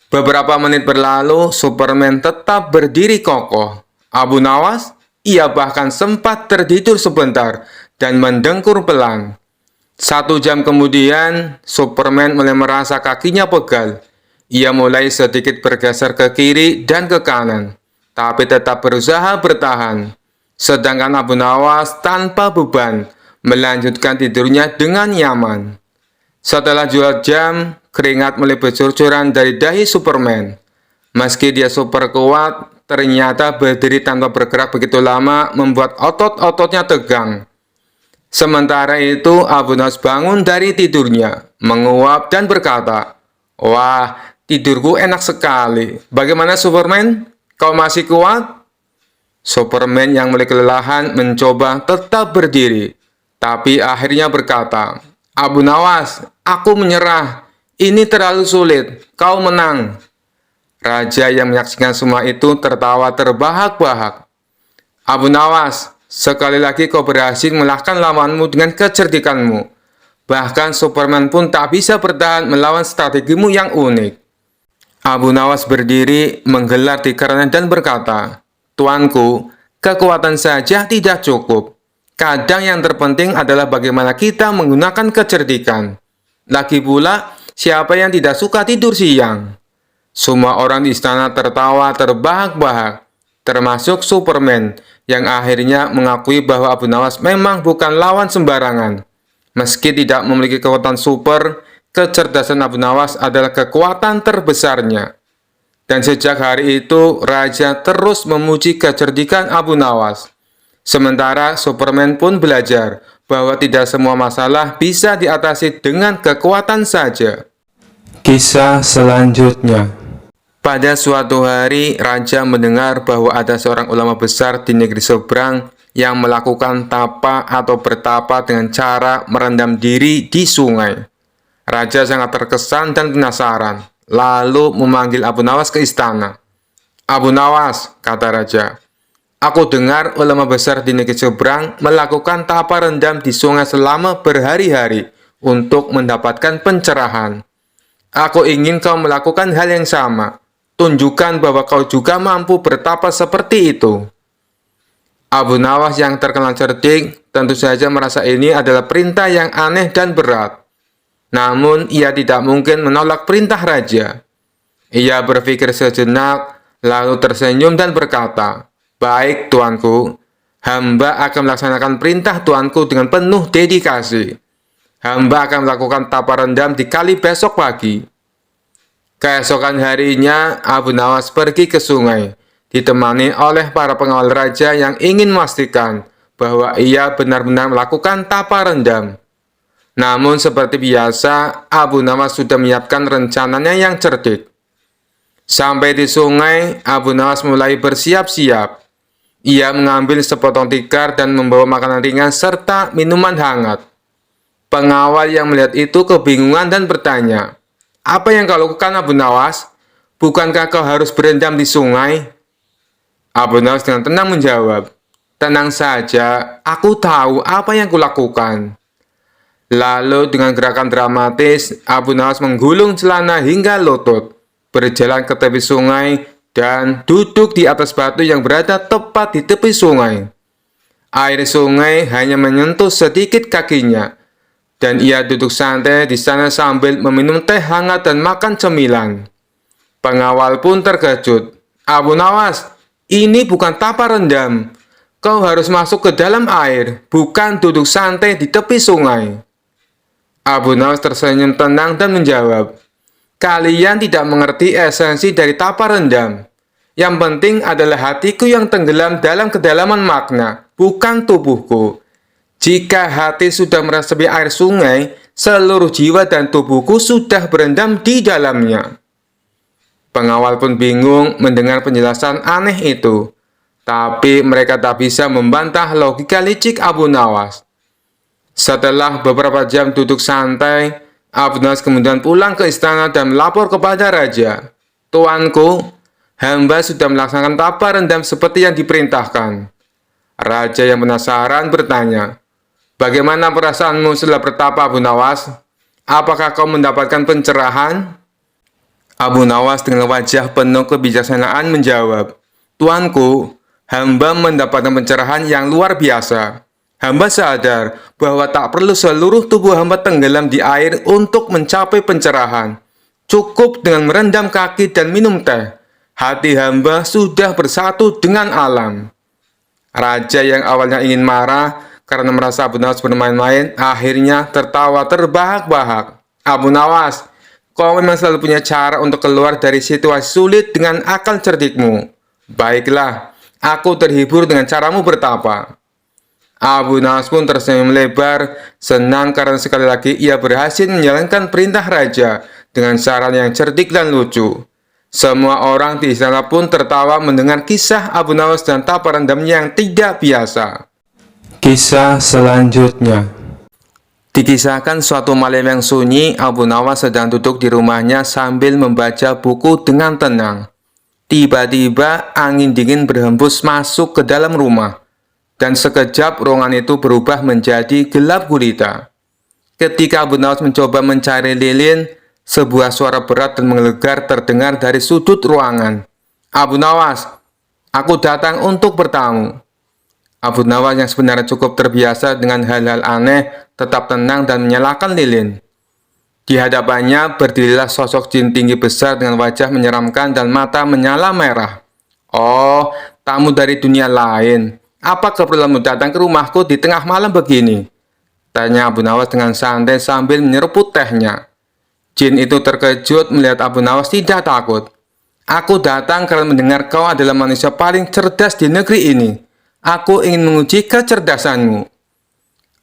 Beberapa menit berlalu, Superman tetap berdiri kokoh. Abu Nawas, ia bahkan sempat tertidur sebentar dan mendengkur pelan. 1 jam kemudian, Superman mulai merasa kakinya pegal. Ia mulai sedikit bergeser ke kiri dan ke kanan, tapi tetap berusaha bertahan. Sedangkan Abu Nawas tanpa beban, melanjutkan tidurnya dengan nyaman. Setelah 2 jam, keringat mulai bercucuran dari dahi Superman. Meski dia super kuat, ternyata berdiri tanpa bergerak begitu lama membuat otot-ototnya tegang. Sementara itu, Abu Nawas bangun dari tidurnya, menguap dan berkata, "Wah, tidurku enak sekali. Bagaimana Superman? Kau masih kuat?" Superman yang mulai kelelahan mencoba tetap berdiri, tapi akhirnya berkata, "Abu Nawas, aku menyerah. Ini terlalu sulit. Kau menang." Raja yang menyaksikan semua itu tertawa terbahak-bahak. "Abu Nawas, sekali lagi kau berhasil mengalahkan lawanmu dengan kecerdikanmu. Bahkan Superman pun tak bisa bertahan melawan strategimu yang unik." Abu Nawas berdiri, menggelar tikarnya dan berkata, "Tuanku, kekuatan saja tidak cukup. Kadang yang terpenting adalah bagaimana kita menggunakan kecerdikan. Lagi pula, siapa yang tidak suka tidur siang?" Semua orang di istana tertawa terbahak-bahak, termasuk Superman, yang akhirnya mengakui bahwa Abu Nawas memang bukan lawan sembarangan. Meski tidak memiliki kekuatan super, kecerdasan Abu Nawas adalah kekuatan terbesarnya. Dan sejak hari itu, Raja terus memuji kecerdikan Abu Nawas. Sementara Superman pun belajar bahwa tidak semua masalah bisa diatasi dengan kekuatan saja. Kisah selanjutnya. Pada suatu hari, Raja mendengar bahwa ada seorang ulama besar di negeri seberang yang melakukan tapa atau bertapa dengan cara merendam diri di sungai. Raja sangat terkesan dan penasaran, lalu memanggil Abu Nawas ke istana. "Abu Nawas," kata Raja, "aku dengar ulama besar di negeri seberang melakukan tapa rendam di sungai selama berhari-hari untuk mendapatkan pencerahan. Aku ingin kau melakukan hal yang sama. Tunjukkan bahwa kau juga mampu bertapa seperti itu." Abu Nawas yang terkenal cerdik tentu saja merasa ini adalah perintah yang aneh dan berat. Namun ia tidak mungkin menolak perintah Raja. Ia berpikir sejenak, lalu tersenyum dan berkata, "Baik, tuanku. Hamba akan melaksanakan perintah tuanku dengan penuh dedikasi. Hamba akan melakukan tapa rendam di kali besok pagi." Keesokan harinya, Abu Nawas pergi ke sungai, ditemani oleh para pengawal raja yang ingin memastikan bahwa ia benar-benar melakukan tapa rendam. Namun seperti biasa, Abu Nawas sudah menyiapkan rencananya yang cerdik. Sampai di sungai, Abu Nawas mulai bersiap-siap. Ia mengambil sepotong tikar dan membawa makanan ringan serta minuman hangat. Pengawal yang melihat itu kebingungan dan bertanya, "Apa yang kau lakukan, Abu Nawas? Bukankah kau harus berendam di sungai?" Abu Nawas dengan tenang menjawab, "Tenang saja, aku tahu apa yang kulakukan." Lalu dengan gerakan dramatis, Abu Nawas menggulung celana hingga lutut, berjalan ke tepi sungai, dan duduk di atas batu yang berada tepat di tepi sungai. Air sungai hanya menyentuh sedikit kakinya, dan ia duduk santai di sana sambil meminum teh hangat dan makan cemilan. Pengawal pun terkejut. "Abu Nawas, ini bukan tapa rendam. Kau harus masuk ke dalam air, bukan duduk santai di tepi sungai." Abu Nawas tersenyum tenang dan menjawab, "Kalian tidak mengerti esensi dari tapa rendam. Yang penting adalah hatiku yang tenggelam dalam kedalaman makna, bukan tubuhku. Jika hati sudah meresapi air sungai, seluruh jiwa dan tubuhku sudah berendam di dalamnya." Pengawal pun bingung mendengar penjelasan aneh itu, tapi mereka tak bisa membantah logika licik Abu Nawas. Setelah beberapa jam duduk santai, Abu Nawas kemudian pulang ke istana dan melapor kepada Raja, "Tuanku, hamba sudah melaksanakan tapa rendam seperti yang diperintahkan." Raja yang penasaran bertanya, "Bagaimana perasaanmu setelah bertapa, Abu Nawas? Apakah kau mendapatkan pencerahan?" Abu Nawas dengan wajah penuh kebijaksanaan menjawab, "Tuanku, hamba mendapatkan pencerahan yang luar biasa. Hamba sadar bahwa tak perlu seluruh tubuh hamba tenggelam di air untuk mencapai pencerahan. Cukup dengan merendam kaki dan minum teh. Hati hamba sudah bersatu dengan alam. Raja yang awalnya ingin marah karena merasa Abu Nawas bermain-main, akhirnya tertawa terbahak-bahak. Abu Nawas, kau memang selalu punya cara untuk keluar dari situasi sulit dengan akal cerdikmu. Baiklah, aku terhibur dengan caramu bertapa. Abu Nawas pun tersenyum lebar, senang karena sekali lagi ia berhasil menjalankan perintah raja dengan saran yang cerdik dan lucu. Semua orang di istana pun tertawa mendengar kisah Abu Nawas dan tapa rendamnya yang tidak biasa. Kisah selanjutnya. Dikisahkan suatu malam yang sunyi, Abu Nawas sedang duduk di rumahnya sambil membaca buku dengan tenang. Tiba-tiba angin dingin berhembus masuk ke dalam rumah. Dan sekejap ruangan itu berubah menjadi gelap gulita. Ketika Abu Nawas mencoba mencari lilin, sebuah suara berat dan menggelegar terdengar dari sudut ruangan. Abu Nawas, aku datang untuk bertamu. Abu Nawas yang sebenarnya cukup terbiasa dengan hal-hal aneh, tetap tenang dan menyalakan lilin. Di hadapannya berdirilah sosok jin tinggi besar dengan wajah menyeramkan dan mata menyala merah. Oh, tamu dari dunia lain. Apa keperluanmu datang ke rumahku di tengah malam begini? Tanya Abu Nawas dengan santai sambil menyeruput tehnya. Jin itu terkejut melihat Abu Nawas tidak takut. Aku datang karena mendengar kau adalah manusia paling cerdas di negeri ini. Aku ingin menguji kecerdasanmu.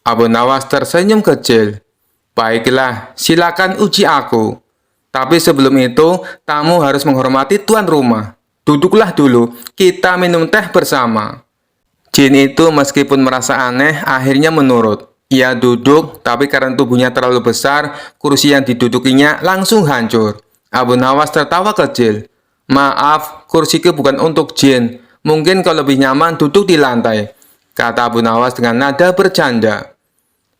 Abu Nawas tersenyum kecil. Baiklah, silakan uji aku. Tapi sebelum itu, tamu harus menghormati tuan rumah. Duduklah dulu, kita minum teh bersama. Jin itu meskipun merasa aneh, akhirnya menurut. Ia duduk, tapi karena tubuhnya terlalu besar, kursi yang didudukinya langsung hancur. Abu Nawas tertawa kecil. Maaf, kursiku bukan untuk jin. Mungkin kau lebih nyaman duduk di lantai, kata Abu Nawas dengan nada bercanda.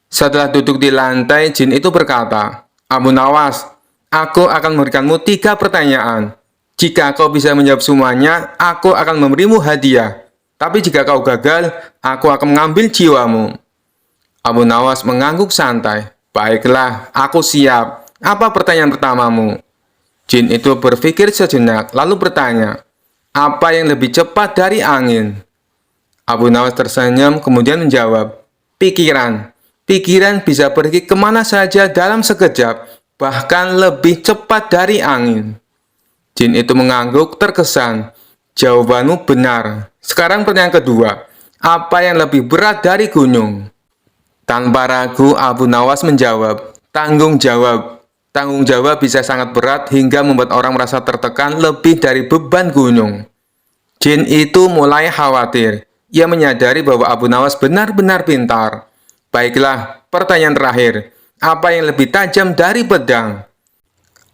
Setelah duduk di lantai, jin itu berkata, Abu Nawas, aku akan memberikanmu 3 pertanyaan. Jika kau bisa menjawab semuanya, aku akan memberimu hadiah. Tapi jika kau gagal, aku akan mengambil jiwamu. Abu Nawas mengangguk santai. Baiklah, aku siap. Apa pertanyaan pertamamu? Jin itu berpikir sejenak, lalu bertanya, apa yang lebih cepat dari angin? Abu Nawas tersenyum, kemudian menjawab, pikiran. Pikiran bisa pergi kemana saja dalam sekejap, bahkan lebih cepat dari angin. Jin itu mengangguk terkesan. Jawabanmu benar. Sekarang pertanyaan kedua. Apa yang lebih berat dari gunung? Tanpa ragu, Abu Nawas menjawab, tanggung jawab. Tanggung jawab bisa sangat berat hingga membuat orang merasa tertekan lebih dari beban gunung. Jin itu mulai khawatir. Ia menyadari bahwa Abu Nawas benar-benar pintar. Baiklah, pertanyaan terakhir. Apa yang lebih tajam dari pedang?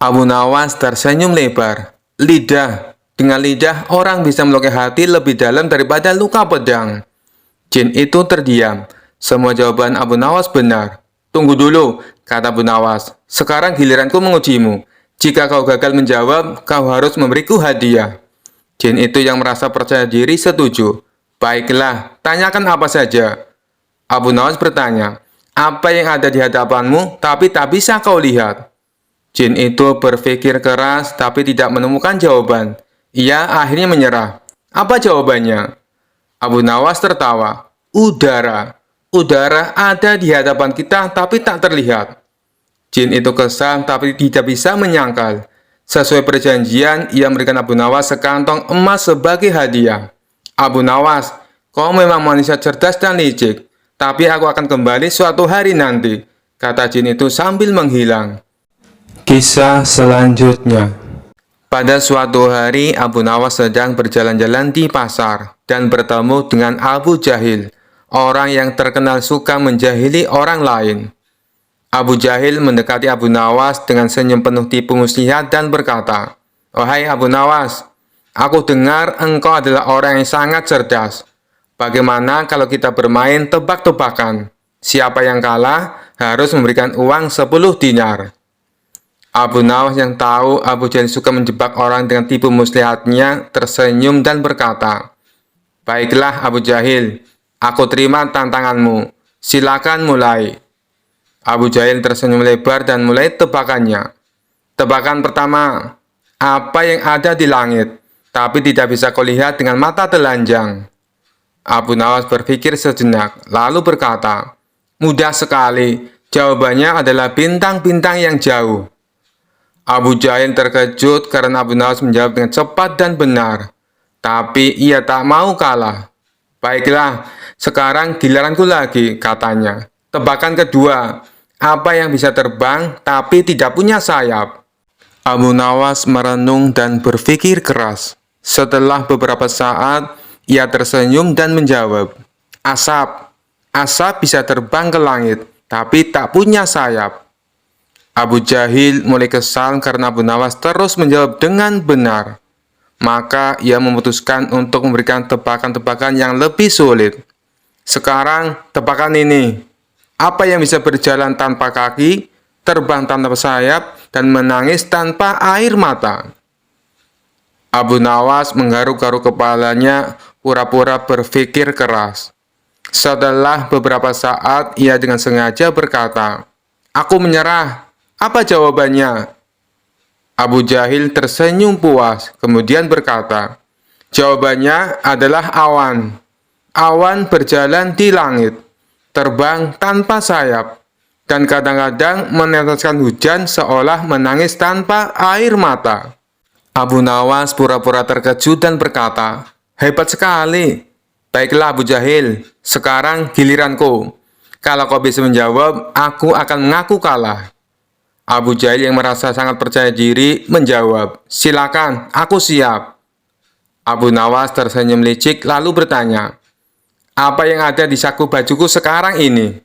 Abu Nawas tersenyum lebar. Lidah. Dengan lidah, orang bisa melukai hati lebih dalam daripada luka pedang. Jin itu terdiam. Semua jawaban Abu Nawas benar. Tunggu dulu, kata Abu Nawas. Sekarang giliranku mengujimu. Jika kau gagal menjawab, kau harus memberiku hadiah. Jin itu yang merasa percaya diri setuju. Baiklah, tanyakan apa saja. Abu Nawas bertanya, apa yang ada di hadapanmu tapi tak bisa kau lihat? Jin itu berpikir keras tapi tidak menemukan jawaban. Ia akhirnya menyerah. Apa jawabannya? Abu Nawas tertawa. Udara. Udara ada di hadapan kita tapi tak terlihat. Jin itu kesal tapi tidak bisa menyangkal. Sesuai perjanjian, ia memberikan Abu Nawas sekantong emas sebagai hadiah. Abu Nawas, kau memang manusia cerdas dan licik. Tapi aku akan kembali suatu hari nanti, kata jin itu sambil menghilang. Kisah selanjutnya. Pada suatu hari, Abu Nawas sedang berjalan-jalan di pasar dan bertemu dengan Abu Jahil, orang yang terkenal suka menjahili orang lain. Abu Jahil mendekati Abu Nawas dengan senyum penuh tipu muslihat dan berkata, "Wahai Abu Nawas, aku dengar engkau adalah orang yang sangat cerdas. Bagaimana kalau kita bermain tebak-tebakan? Siapa yang kalah harus memberikan uang 10 dinar." Abu Nawas yang tahu Abu Jahil suka menjebak orang dengan tipu muslihatnya tersenyum dan berkata, "Baiklah Abu Jahil, Aku terima tantanganmu. Silakan mulai. Abu Jahil tersenyum lebar dan mulai tebakannya. Tebakan pertama, apa yang ada di langit, tapi tidak bisa kau lihat dengan mata telanjang? Abu Nawas berpikir sejenak, lalu berkata, mudah sekali, jawabannya adalah bintang-bintang yang jauh. Abu Jahil terkejut karena Abu Nawas menjawab dengan cepat dan benar. Tapi ia tak mau kalah. Baiklah, sekarang giliranku lagi, katanya. Tebakan kedua, apa yang bisa terbang tapi tidak punya sayap? Abu Nawas merenung dan berpikir keras. Setelah beberapa saat, ia tersenyum dan menjawab, asap. Asap bisa terbang ke langit, tapi tak punya sayap. Abu Jahil mulai kesal karena Abu Nawas terus menjawab dengan benar. Maka ia memutuskan untuk memberikan tebakan-tebakan yang lebih sulit. Sekarang, tebakan ini. Apa yang bisa berjalan tanpa kaki, terbang tanpa sayap, dan menangis tanpa air mata? Abu Nawas menggaruk-garuk kepalanya, pura-pura berpikir keras. Setelah beberapa saat, ia dengan sengaja berkata, aku menyerah. Apa jawabannya? Abu Jahil tersenyum puas, kemudian berkata, jawabannya adalah awan. Awan berjalan di langit, terbang tanpa sayap, dan kadang-kadang meneteskan hujan seolah menangis tanpa air mata. Abu Nawas pura-pura terkejut dan berkata, hebat sekali. Baiklah Abu Jahil, sekarang giliranku. Kalau kau bisa menjawab, aku akan mengaku kalah. Abu Jahil yang merasa sangat percaya diri menjawab, silakan, aku siap. Abu Nawas tersenyum licik lalu bertanya, apa yang ada di saku bajuku sekarang ini?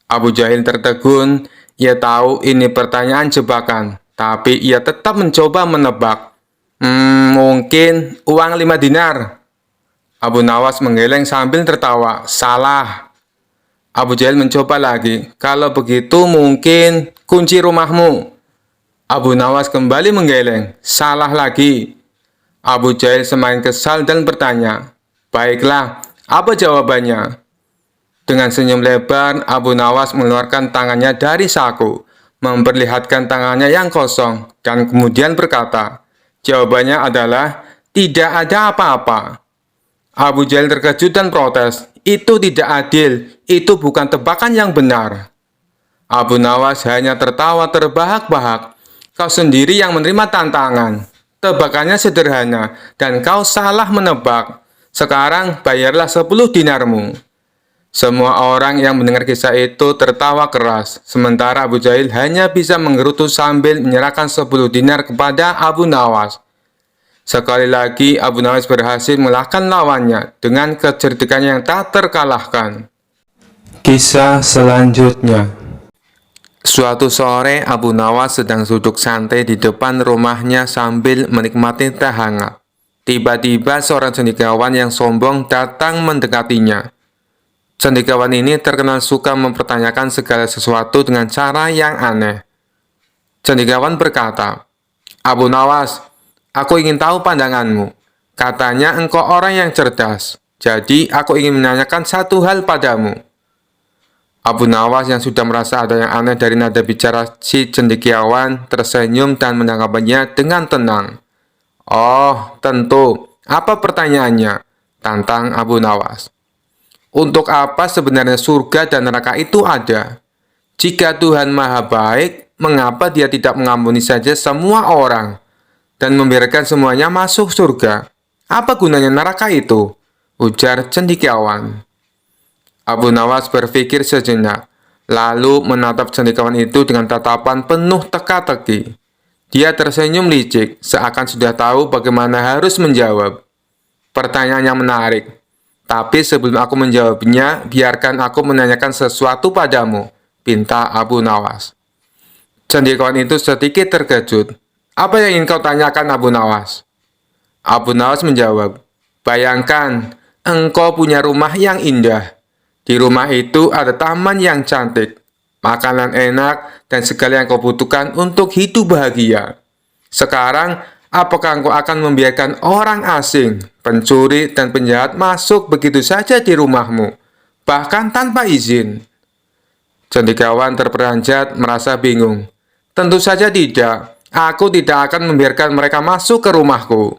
Abu Jahil tertegun, ia tahu ini pertanyaan jebakan, tapi ia tetap mencoba menebak. Mungkin uang 5 dinar. Abu Nawas menggeleng sambil tertawa, salah. Abu Jahil mencoba lagi, kalau begitu mungkin kunci rumahmu. Abu Nawas kembali menggeleng, salah lagi. Abu Jahil semakin kesal dan bertanya, baiklah, apa jawabannya? Dengan senyum lebar, Abu Nawas mengeluarkan tangannya dari saku, memperlihatkan tangannya yang kosong, dan kemudian berkata, jawabannya adalah tidak ada apa-apa. Abu Jahil terkejut dan protes, itu tidak adil, itu bukan tebakan yang benar. Abu Nawas hanya tertawa terbahak-bahak, kau sendiri yang menerima tantangan. Tebakannya sederhana, dan kau salah menebak. Sekarang bayarlah 10 dinarmu. Semua orang yang mendengar kisah itu tertawa keras, sementara Abu Jahil hanya bisa menggerutu sambil menyerahkan 10 dinar kepada Abu Nawas. Sekali lagi, Abu Nawas berhasil mengalahkan lawannya dengan kecerdikan yang tak terkalahkan. Kisah selanjutnya. Suatu sore, Abu Nawas sedang duduk santai di depan rumahnya sambil menikmati teh hangat. Tiba-tiba seorang cendekiawan yang sombong datang mendekatinya. Cendekiawan ini terkenal suka mempertanyakan segala sesuatu dengan cara yang aneh. Cendekiawan berkata, Abu Nawas, aku ingin tahu pandanganmu. Katanya engkau orang yang cerdas. Jadi aku ingin menanyakan satu hal padamu. Abu Nawas yang sudah merasa ada yang aneh dari nada bicara si cendekiawan tersenyum dan menanggapinya dengan tenang. Oh, tentu. Apa pertanyaannya? Tantang Abu Nawas. Untuk apa sebenarnya surga dan neraka itu ada? Jika Tuhan Maha Baik, mengapa Dia tidak mengampuni saja semua orang dan membiarkan semuanya masuk surga? Apa gunanya neraka itu? Ujar cendekiawan. Abu Nawas berpikir sejenak, lalu menatap cendekiawan itu dengan tatapan penuh teka-teki. Dia tersenyum licik, seakan sudah tahu bagaimana harus menjawab. Pertanyaan yang menarik. Tapi sebelum aku menjawabnya, biarkan aku menanyakan sesuatu padamu, pinta Abu Nawas. Cendekiawan itu sedikit terkejut. Apa yang ingin kau tanyakan, Abu Nawas? Abu Nawas menjawab, bayangkan, engkau punya rumah yang indah. Di rumah itu ada taman yang cantik, makanan enak, dan segala yang kau butuhkan untuk hidup bahagia. Sekarang, Apakah engkau akan membiarkan orang asing, pencuri, dan penjahat masuk begitu saja di rumahmu, bahkan tanpa izin? Cendekiawan terperanjat merasa bingung. Tentu saja tidak. Aku tidak akan membiarkan mereka masuk ke rumahku.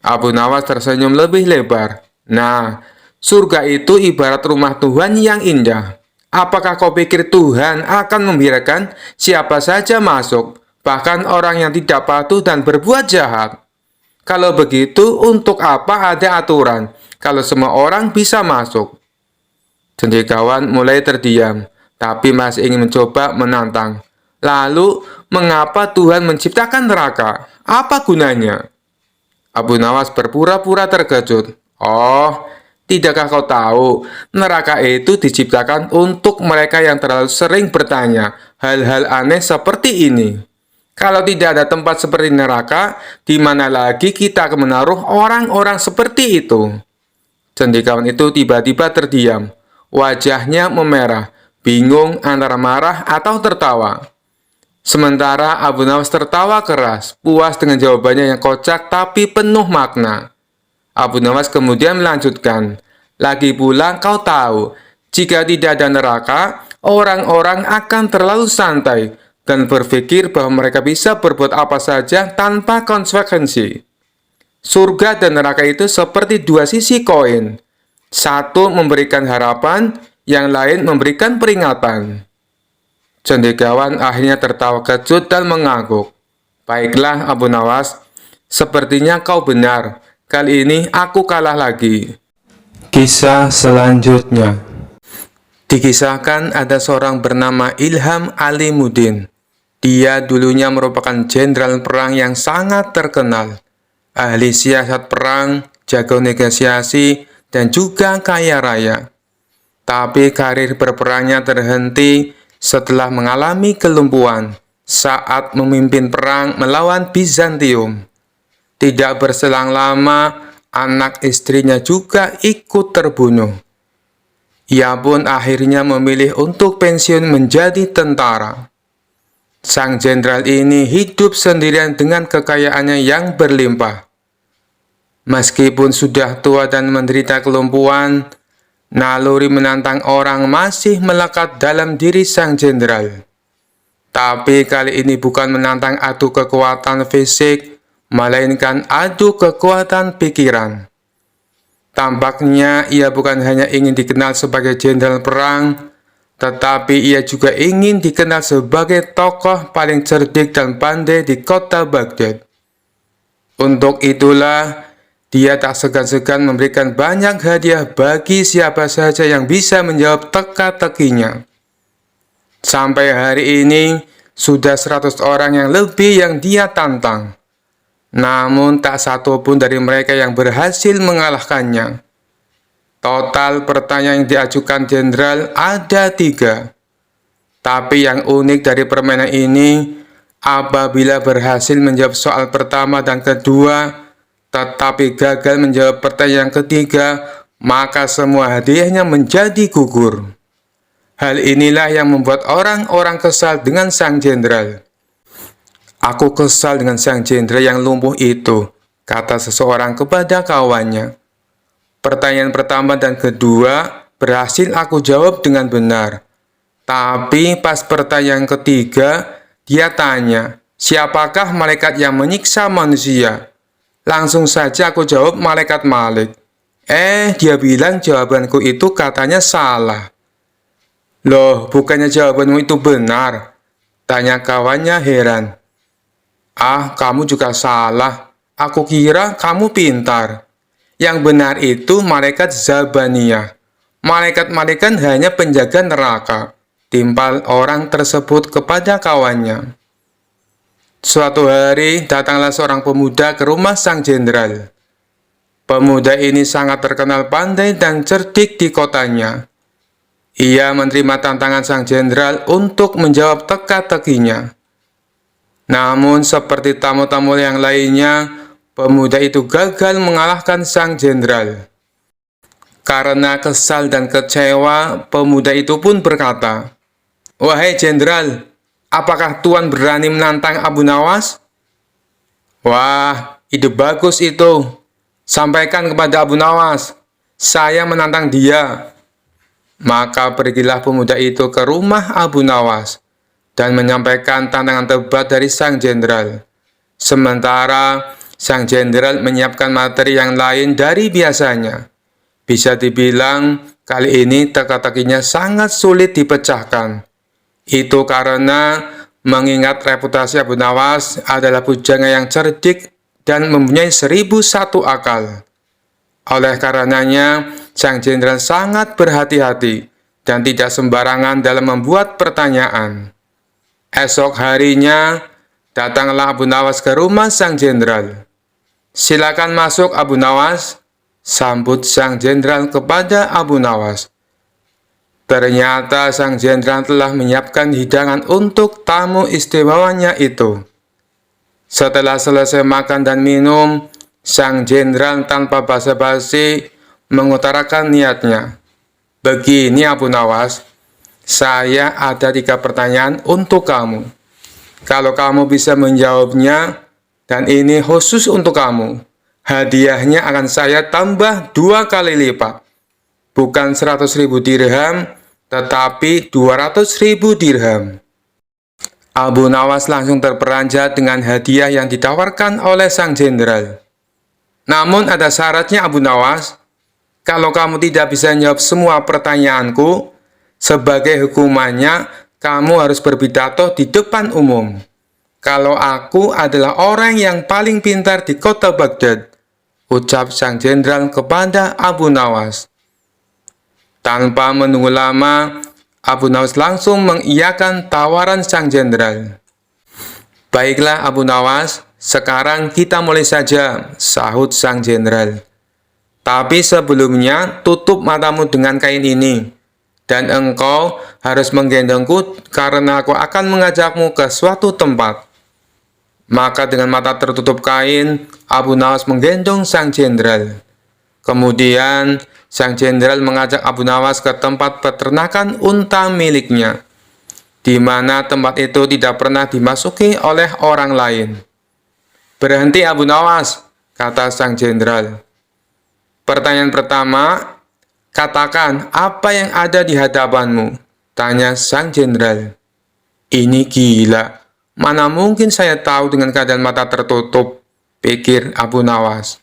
Abu Nawas tersenyum lebih lebar. Nah, surga itu ibarat rumah Tuhan yang indah. Apakah kau pikir Tuhan akan membiarkan siapa saja masuk, bahkan orang yang tidak patuh dan berbuat jahat? Kalau begitu, untuk apa ada aturan kalau semua orang bisa masuk? Cendekiawan mulai terdiam, tapi masih ingin mencoba menantang. Lalu, mengapa Tuhan menciptakan neraka? Apa gunanya? Abu Nawas berpura-pura terkejut. Oh, tidakkah kau tahu, neraka itu diciptakan untuk mereka yang terlalu sering bertanya hal-hal aneh seperti ini. Kalau tidak ada tempat seperti neraka, di mana lagi kita akan menaruh orang-orang seperti itu? Cendekiawan itu tiba-tiba terdiam. Wajahnya memerah, bingung antara marah atau tertawa. Sementara Abu Nawas tertawa keras, puas dengan jawabannya yang kocak tapi penuh makna. Abu Nawas kemudian melanjutkan, lagi pula kau tahu, jika tidak ada neraka, orang-orang akan terlalu santai dan berpikir bahwa mereka bisa berbuat apa saja tanpa konsekuensi. Surga dan neraka itu seperti dua sisi koin. Satu memberikan harapan, yang lain memberikan peringatan. Cendekiawan akhirnya tertawa kecut dan mengangguk. Baiklah Abu Nawas, sepertinya kau benar. Kali ini aku kalah lagi. Kisah selanjutnya. Dikisahkan ada seorang bernama Ilham Alimuddin. Dia dulunya merupakan jenderal perang yang sangat terkenal. Ahli siasat perang, jago negosiasi, dan juga kaya raya. Tapi karir berperangnya terhenti setelah mengalami kelumpuhan saat memimpin perang melawan Bizantium. Tidak berselang lama, anak istrinya juga ikut terbunuh. Ia pun akhirnya memilih untuk pensiun menjadi tentara. Sang jenderal ini hidup sendirian dengan kekayaannya yang berlimpah. Meskipun sudah tua dan menderita kelumpuhan, naluri menantang orang masih melekat dalam diri sang jenderal. Tapi kali ini bukan menantang adu kekuatan fisik, melainkan adu kekuatan pikiran. Tampaknya ia bukan hanya ingin dikenal sebagai jenderal perang, tetapi ia juga ingin dikenal sebagai tokoh paling cerdik dan pandai di kota Baghdad. Untuk itulah, dia tak segan-segan memberikan banyak hadiah bagi siapa saja yang bisa menjawab teka-tekinya. Sampai hari ini, sudah 100 orang yang lebih yang dia tantang. Namun tak satu pun dari mereka yang berhasil mengalahkannya. Total pertanyaan yang diajukan jenderal ada 3. Tapi yang unik dari permainan ini, apabila berhasil menjawab soal pertama dan kedua, tetapi gagal menjawab pertanyaan ketiga, maka semua hadiahnya menjadi gugur. Hal inilah yang membuat orang-orang kesal dengan sang jenderal. Aku kesal dengan sang jenderal yang lumpuh itu, kata seseorang kepada kawannya. Pertanyaan pertama dan kedua berhasil aku jawab dengan benar. Tapi pas pertanyaan ketiga, dia tanya, siapakah malaikat yang menyiksa manusia? Langsung saja aku jawab malaikat Malik. Dia bilang jawabanku itu katanya salah. Loh, bukannya jawabanmu itu benar? Tanya kawannya heran. Kamu juga salah. Aku kira kamu pintar. Yang benar itu malaikat Zabaniyah. Malaikat-malaikat hanya penjaga neraka. Timpal orang tersebut kepada kawannya. Suatu hari, datanglah seorang pemuda ke rumah sang jenderal. Pemuda ini sangat terkenal pandai dan cerdik di kotanya. Ia menerima tantangan sang jenderal untuk menjawab teka-tekinya. Namun, seperti tamu-tamu yang lainnya, pemuda itu gagal mengalahkan sang jenderal. Karena kesal dan kecewa, pemuda itu pun berkata, "Wahai jenderal, apakah Tuan berani menantang Abu Nawas?" Wah, ide bagus itu. Sampaikan kepada Abu Nawas. Saya menantang dia. Maka pergilah pemuda itu ke rumah Abu Nawas dan menyampaikan tantangan tebal dari sang jenderal. Sementara sang jenderal menyiapkan materi yang lain dari biasanya. Bisa dibilang kali ini teka-tekinya sangat sulit dipecahkan. Itu karena mengingat reputasi Abu Nawas adalah pujangga yang cerdik dan mempunyai 1001 akal. Oleh karenanya, sang jenderal sangat berhati-hati dan tidak sembarangan dalam membuat pertanyaan. Esok harinya, datanglah Abu Nawas ke rumah sang jenderal. "Silakan masuk, Abu Nawas," sambut sang jenderal kepada Abu Nawas. Ternyata sang jenderal telah menyiapkan hidangan untuk tamu istimewanya itu. Setelah selesai makan dan minum, sang jenderal tanpa basa-basi mengutarakan niatnya. "Begini Abu Nawas, saya ada 3 pertanyaan untuk kamu. Kalau kamu bisa menjawabnya, dan ini khusus untuk kamu, hadiahnya akan saya tambah 2 kali lipat. Bukan 100.000 dirham, tetapi 200.000 dirham." Abu Nawas langsung terperanjat dengan hadiah yang ditawarkan oleh sang jenderal. "Namun ada syaratnya Abu Nawas. Kalau kamu tidak bisa menjawab semua pertanyaanku, sebagai hukumannya kamu harus berpidato di depan umum. Kalau aku adalah orang yang paling pintar di kota Baghdad," ucap sang jenderal kepada Abu Nawas. Tanpa menunggu lama, Abu Nawas langsung mengiyakan tawaran sang jenderal. "Baiklah Abu Nawas, sekarang kita mulai saja," sahut sang jenderal. "Tapi sebelumnya tutup matamu dengan kain ini, dan engkau harus menggendongku karena aku akan mengajakmu ke suatu tempat." Maka dengan mata tertutup kain, Abu Nawas menggendong sang jenderal. Kemudian, sang jenderal mengajak Abu Nawas ke tempat peternakan unta miliknya, di mana tempat itu tidak pernah dimasuki oleh orang lain. "Berhenti Abu Nawas," kata sang jenderal. "Pertanyaan pertama, katakan apa yang ada di hadapanmu," tanya sang jenderal. "Ini gila, mana mungkin saya tahu dengan keadaan mata tertutup," pikir Abu Nawas.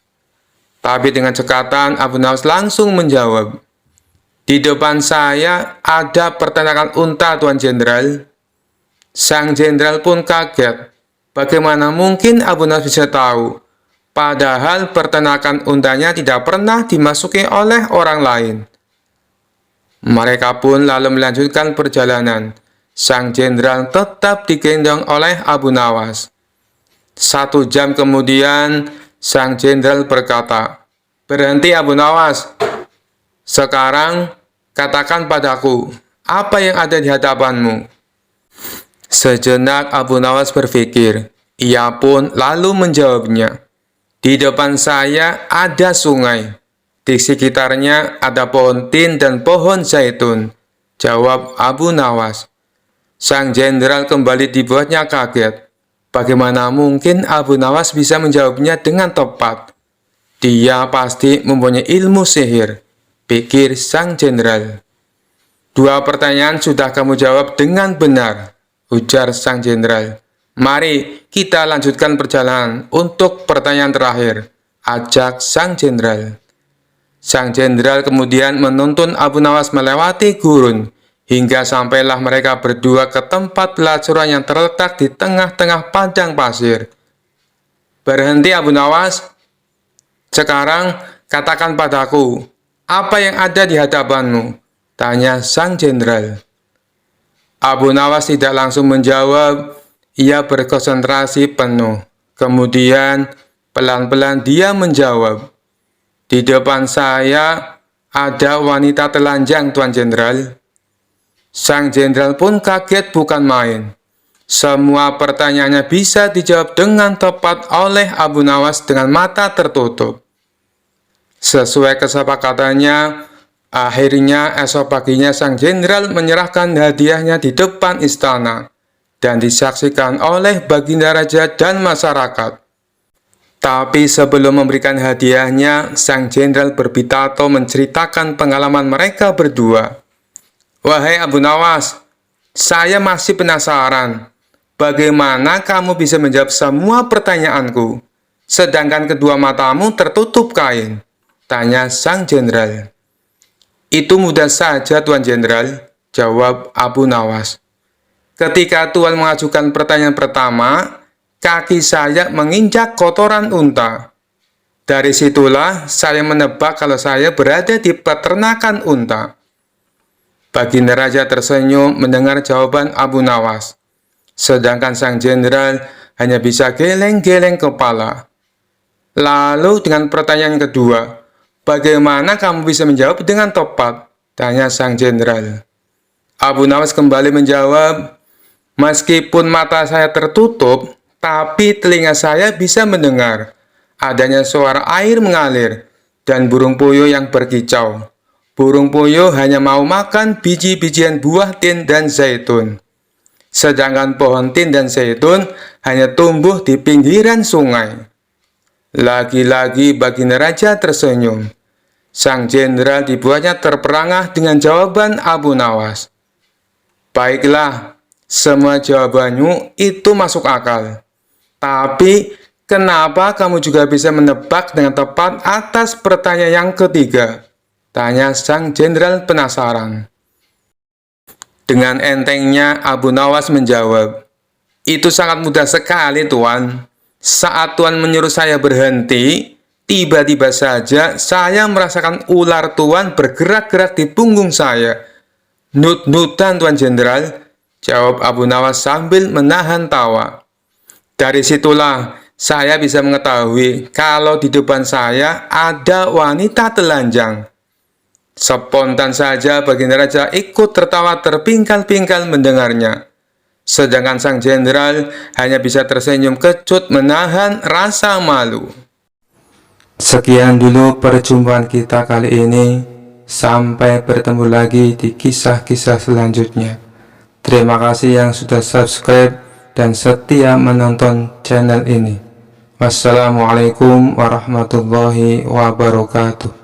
Tapi dengan cekatan, Abu Nawas langsung menjawab, "Di depan saya ada peternakan unta, Tuan Jenderal." Sang jenderal pun kaget. Bagaimana mungkin Abu Nawas bisa tahu? Padahal peternakan untanya tidak pernah dimasuki oleh orang lain. Mereka pun lalu melanjutkan perjalanan. Sang jenderal tetap digendong oleh Abu Nawas. 1 jam kemudian, sang jenderal berkata, "Berhenti Abu Nawas. Sekarang katakan padaku, apa yang ada di hadapanmu?" Sejenak Abu Nawas berpikir. Ia pun lalu menjawabnya, "Di depan saya ada sungai. Di sekitarnya ada pohon tin dan pohon zaitun," jawab Abu Nawas. Sang jenderal kembali dibuatnya kaget. Bagaimana mungkin Abu Nawas bisa menjawabnya dengan tepat? Dia pasti mempunyai ilmu sihir, pikir sang jenderal. "2 pertanyaan sudah kamu jawab dengan benar," ujar sang jenderal. "Mari kita lanjutkan perjalanan untuk pertanyaan terakhir," ajak sang jenderal. Sang jenderal kemudian menuntun Abu Nawas melewati gurun, hingga sampailah mereka berdua ke tempat pelacuran yang terletak di tengah-tengah padang pasir. "Berhenti Abu Nawas. Sekarang katakan padaku, apa yang ada di hadapanmu?" tanya sang jenderal. Abu Nawas tidak langsung menjawab. Ia berkonsentrasi penuh. Kemudian pelan-pelan dia menjawab, "Di depan saya ada wanita telanjang, Tuan Jenderal." Sang jenderal pun kaget bukan main. Semua pertanyaannya bisa dijawab dengan tepat oleh Abu Nawas dengan mata tertutup. Sesuai kesepakatannya, akhirnya esok paginya sang jenderal menyerahkan hadiahnya di depan istana dan disaksikan oleh baginda raja dan masyarakat. Tapi sebelum memberikan hadiahnya, sang jenderal berpitato menceritakan pengalaman mereka berdua. "Wahai Abu Nawas, saya masih penasaran. Bagaimana kamu bisa menjawab semua pertanyaanku, sedangkan kedua matamu tertutup kain?" tanya sang jenderal. "Itu mudah saja, Tuan Jenderal," jawab Abu Nawas. "Ketika Tuan mengajukan pertanyaan pertama, kaki saya menginjak kotoran unta. Dari situlah saya menebak kalau saya berada di peternakan unta." Baginda Raja tersenyum mendengar jawaban Abu Nawas, sedangkan sang jenderal hanya bisa geleng-geleng kepala. Lalu dengan pertanyaan kedua, "Bagaimana kamu bisa menjawab dengan tepat?" tanya sang jenderal. Abu Nawas kembali menjawab, "Meskipun mata saya tertutup, tapi telinga saya bisa mendengar adanya suara air mengalir dan burung puyuh yang berkicau. Burung puyuh hanya mau makan biji-bijian buah tin dan zaitun. Sedangkan pohon tin dan zaitun hanya tumbuh di pinggiran sungai." Lagi-lagi Baginda Raja tersenyum. Sang jenderal dibuatnya terperangah dengan jawaban Abu Nawas. "Baiklah, semua jawabanmu itu masuk akal. Tapi, kenapa kamu juga bisa menebak dengan tepat atas pertanyaan yang ketiga?" tanya sang jenderal penasaran. Dengan entengnya Abu Nawas menjawab, "Itu sangat mudah sekali, Tuan. Saat Tuan menyuruh saya berhenti, tiba-tiba saja saya merasakan ular Tuan bergerak-gerak di punggung saya." "Nut-nutan, Tuan Jenderal," jawab Abu Nawas sambil menahan tawa. "Dari situlah saya bisa mengetahui kalau di depan saya ada wanita telanjang." Spontan saja Baginda Raja ikut tertawa terpingkal-pingkal mendengarnya. Sedangkan sang jenderal hanya bisa tersenyum kecut menahan rasa malu. Sekian dulu perjumpaan kita kali ini. Sampai bertemu lagi di kisah-kisah selanjutnya. Terima kasih yang sudah subscribe dan setia menonton channel ini. Wassalamualaikum warahmatullahi wabarakatuh.